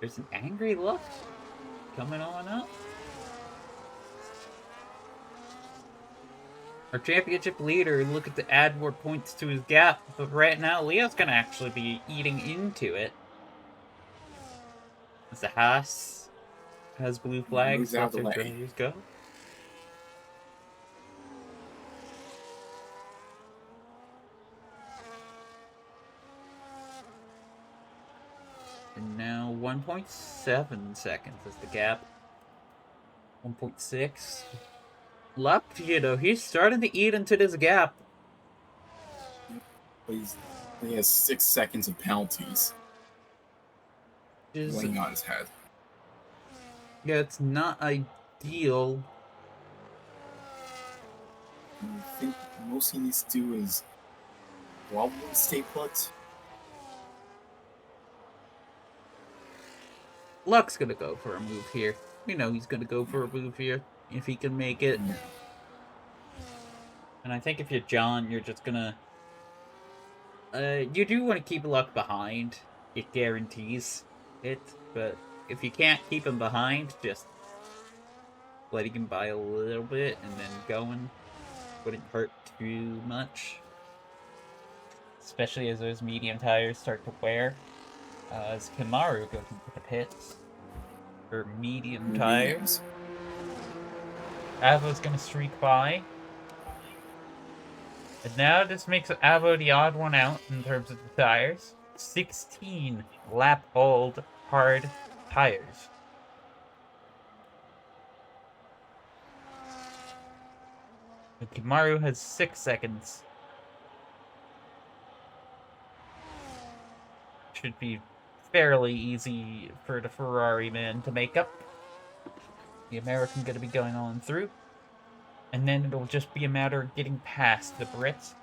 There's an angry look coming on up. Our championship leader looking to add more points to his gap, but right now Leo's gonna actually be eating into it. As the Haas has blue flags, out lets the our way. drivers go. And now 1.7 seconds is the gap. 1.6. Luck, he's starting to eat into this gap. He has 6 seconds of penalties weighing on his head. Yeah, it's not ideal. I think most he needs to do is probably stay put. Luck's gonna go for a move here. We know he's gonna go for a move here if he can make it. Yeah. And I think if you're John, you're just gonna... you do want to keep Luck behind. It guarantees it, but if you can't keep him behind, just letting him by a little bit and then going wouldn't hurt too much. Especially as those medium tires start to wear. As Kamaru goes into the pits for medium tires. Avo's gonna streak by. And now this makes Avo the odd one out in terms of the tires. 16 lap old hard tires. And Kamaru has 6 seconds. Should be fairly easy for the Ferrari man to make up. The American gonna be going on through. And then it'll just be a matter of getting past the Brits.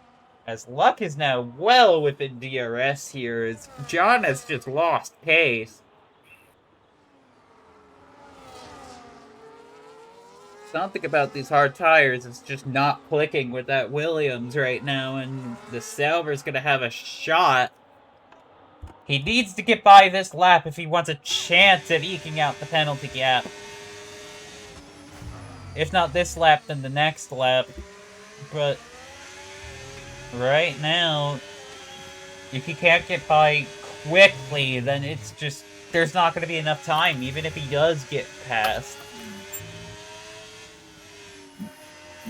As Luck is now well within DRS here, as John has just lost pace. Something about these hard tires is just not clicking with that Williams right now, and the Sauber's gonna have a shot. He needs to get by this lap if he wants a chance at eking out the penalty gap. If not this lap, then the next lap. But right now, if he can't get by quickly, then it's just... there's not going to be enough time, even if he does get past.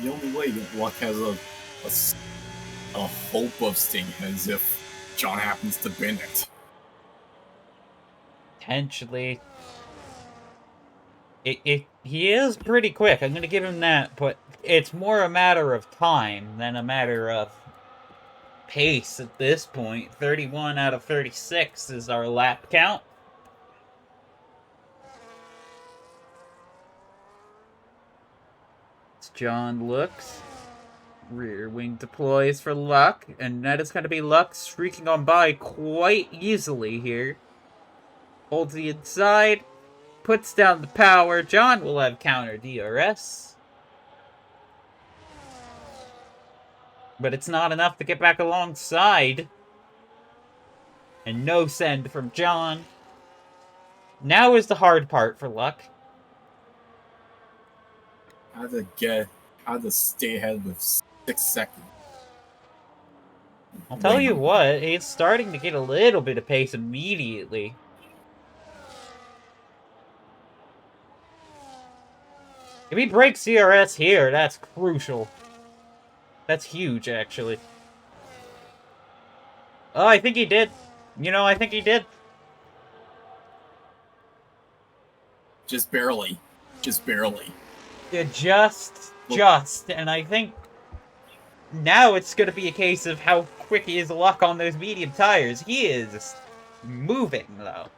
The only way that Luck has a hope of staying is if John happens to bin it. Potentially. He is pretty quick, I'm going to give him that, but it's more a matter of time than a matter of pace at this point. 31 out of 36 is our lap count. As John looks. Rear wing deploys for Luck, and that is going to be Luck streaking on by quite easily here. Holds the inside. Puts down the power. John will have counter DRS. But it's not enough to get back alongside. And no send from John. Now is the hard part for Luck. How to stay ahead with 6 seconds. I'll tell you what, he's starting to get a little bit of pace immediately. If he breaks CRS here, that's crucial. That's huge, actually. Oh, I think he did. You know, I think he did. Just barely. Just barely. Yeah, just. And I think now it's going to be a case of how quick he is Luck on those medium tires. He is moving, though.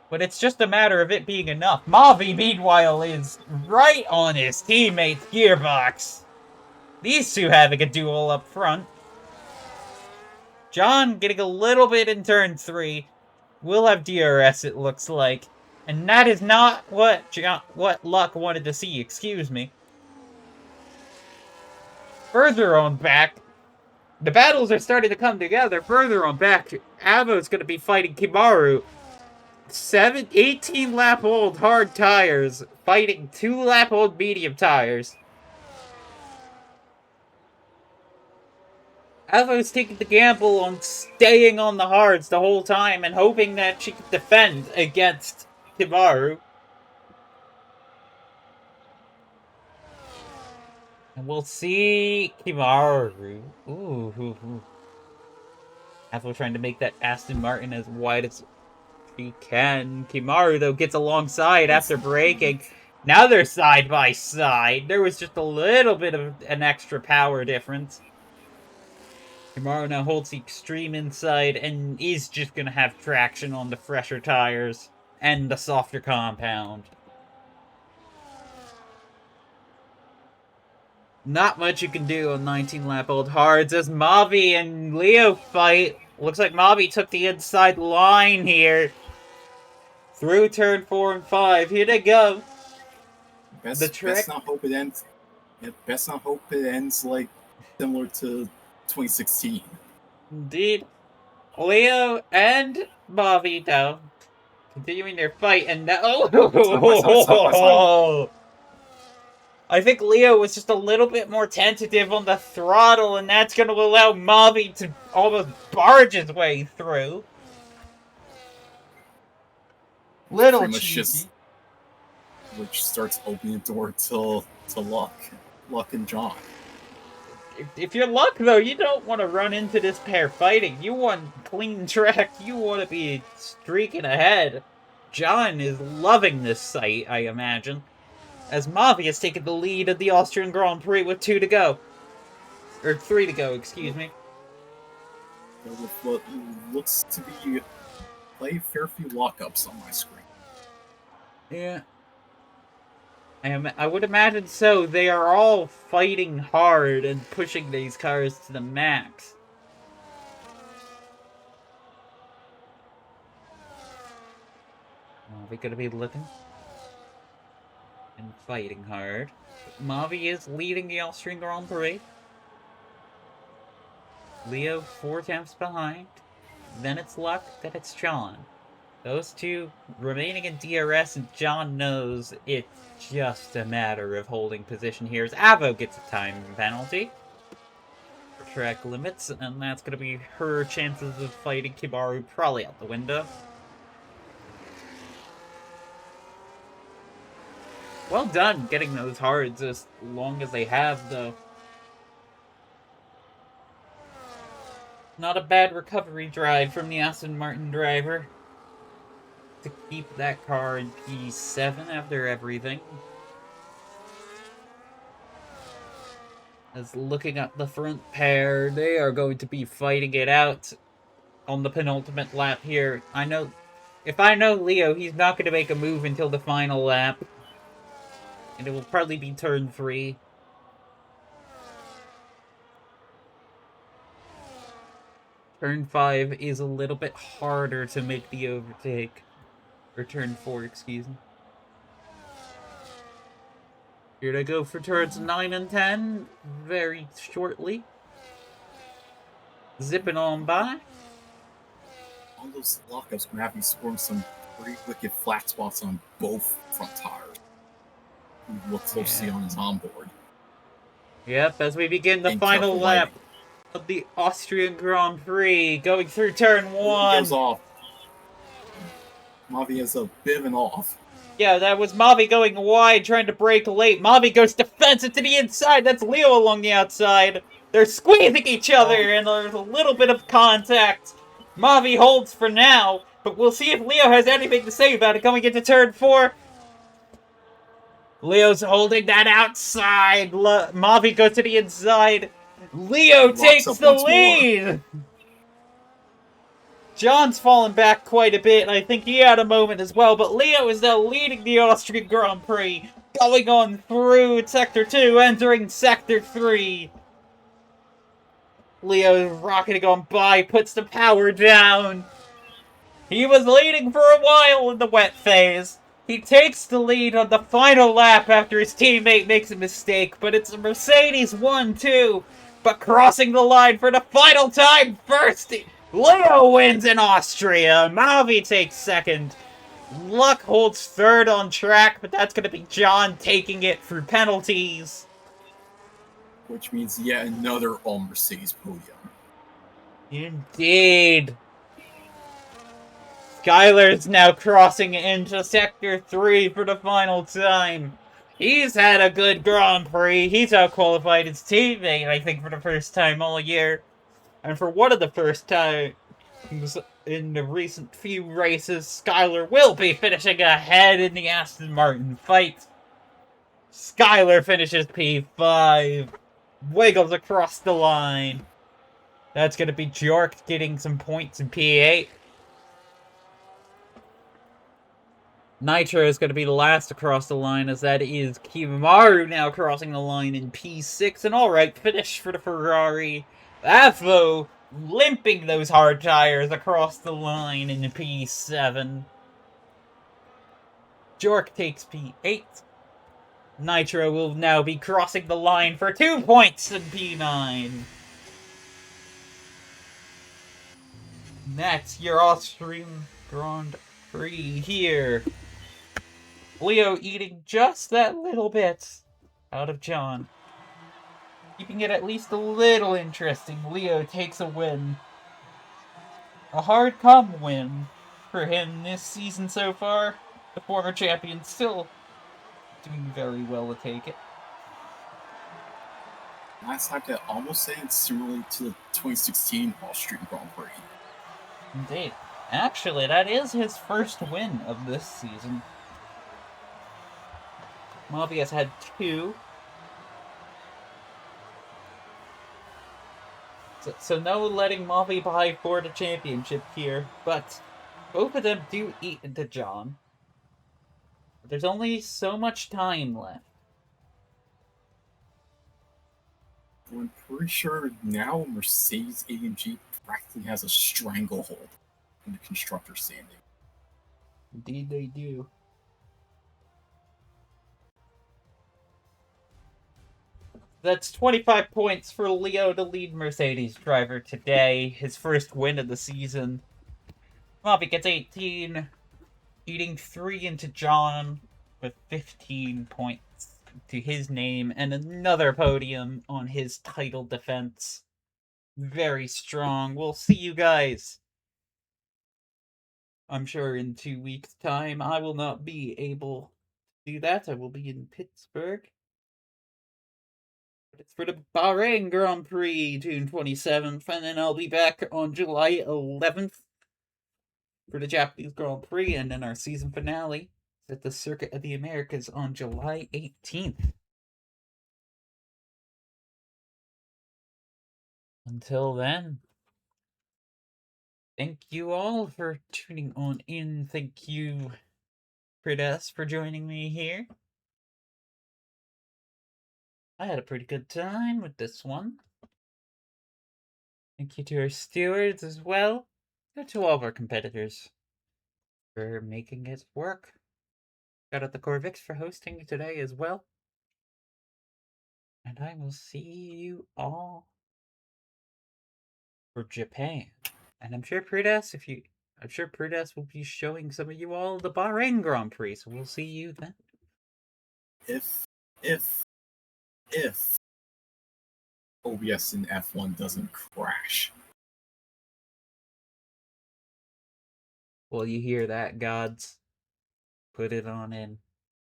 But it's just a matter of it being enough. Mavi, meanwhile, is right on his teammate's gearbox. These two having a duel up front. John getting a little bit in turn 3. Will have DRS, it looks like. And that is not what Luck wanted to see, excuse me. Further on back, the battles are starting to come together. Further on back, Avo's going to be fighting Kimaru. 18-lap-old hard tires fighting 2-lap-old medium tires. Avo's taking the gamble on staying on the hards the whole time and hoping that she can defend against Kimaru. And we'll see Kimaru. Ooh. Avo trying to make that Aston Martin as wide as he can. Kimaru, though, gets alongside after braking. Now they're side by side. There was just a little bit of an extra power difference. Kimaru now holds the extreme inside and is just going to have traction on the fresher tires and the softer compound. Not much you can do on 19-lap-old hards as Mavi and Leo fight. Looks like Mavi took the inside line here. Through turn 4 and 5. Here they go. Best not hope it ends. Yeah, best not hope it ends like similar to 2016. Indeed. Leo and Mavi now continuing their fight, and now I think Leo was just a little bit more tentative on the throttle, and that's going to allow Mavi to almost barge his way through. Little pretty much cheeky. just, which starts opening the door to Luck and John. If you're Luck, though, you don't want to run into this pair fighting. You want clean track. You want to be streaking ahead. John is loving this sight, I imagine, as Mavi has taken the lead of the Austrian Grand Prix with 2 to go. Or 3 to go, excuse me. With what looks to be a fair few lockups on my screen. Yeah. I would imagine so. They are all fighting hard and pushing these cars to the max. Mavi gonna be looking and fighting hard. Mavi is leading the Austrian Grand Prix. Leo 4 attempts behind. Then it's Luck, then it's John. Those two remaining in DRS, and John knows it's just a matter of holding position here as Avo gets a time penalty for track limits, and that's going to be her chances of fighting Kimaru probably out the window. Well done getting those hards as long as they have, though. Not a bad recovery drive from the Aston Martin driver to keep that car in P7 after everything. As looking at the front pair, they are going to be fighting it out on the penultimate lap here. If I know Leo, he's not going to make a move until the final lap. And it will probably be turn 3. Turn 5 is a little bit harder to make the overtake. Or turn 4, excuse me. Here to go for turns 9 and 10 very shortly. Zipping on by. On those lockups, Mavi scoring some pretty wicked flat spots on both front tires. You look closely on his onboard. Yep, as we begin the final lap of the Austrian Grand Prix, going through turn 1. Goes off. Mavi has a bit of an off. Yeah, that was Mavi going wide, trying to brake late. Mavi goes defensive to the inside. That's Leo along the outside. They're squeezing each other, and there's a little bit of contact. Mavi holds for now, but we'll see if Leo has anything to say about it going into turn 4. Leo's holding that outside. Mavi goes to the inside. Leo takes the lead. John's fallen back quite a bit. I think he had a moment as well. But Leo is now leading the Austrian Grand Prix. Going on through Sector 2, entering Sector 3. Leo rocketing on by, puts the power down. He was leading for a while in the wet phase. He takes the lead on the final lap after his teammate makes a mistake, but it's a Mercedes 1-2. But crossing the line for the final time first, Leo wins in Austria. Mavi takes second. Luck holds third on track, but that's going to be John taking it through penalties. Which means yet another all Mercedes podium. Indeed. Skylar's now crossing into Sector 3 for the final time. He's had a good Grand Prix. He's outqualified his teammate, I think, for the first time all year. And for one of the first times in the recent few races, Skylar will be finishing ahead in the Aston Martin fight. Skylar finishes P5. Wiggles across the line. That's going to be Jork getting some points in P8. Nitro is going to be the last to cross the line, as that is Kimaru now crossing the line in P6. An alright finish for the Ferrari. Avo limping those hard tires across the line in P7. Jork takes P8. Nitro will now be crossing the line for 2 points in P9. That's your Austrian Grand Prix here. Leo eating just that little bit out of John. Keeping it at least a little interesting. Leo takes a win. A hard-come win for him this season so far. The former champion still doing very well to take it. Last time that almost saying similarly to the 2016 Austrian Grand Prix. Indeed. Actually, that is his first win of this season. Mavi has had 2. So no letting Mavi buy for the championship here, but both of them do eat into John. There's only so much time left. I'm pretty sure now Mercedes AMG practically has a stranglehold in the constructor standing. Indeed they do. That's 25 points for Leo, the lead Mercedes driver today. His first win of the season. Mavi gets 18, eating 3 into John with 15 points to his name and another podium on his title defense. Very strong. We'll see you guys, I'm sure, in 2 weeks' time. I will not be able to do that. I will be in Pittsburgh. It's for the Bahrain Grand Prix, June 27th, and then I'll be back on July 11th for the Japanese Grand Prix, and then our season finale at the Circuit of the Americas on July 18th. Until then, thank you all for tuning on in. Thank you, Prides, for joining me here. I had a pretty good time with this one. Thank you to our stewards as well, and to all of our competitors for making it work. Shout out the Corvix for hosting today as well. And I will see you all for Japan. And I'm sure Prides, will be showing some of you all the Bahrain Grand Prix, so we'll see you then. If OBS in F1 doesn't crash. Well, you hear that, gods? Put it on in.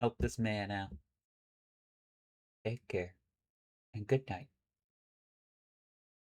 Help this man out. Take care, and good night.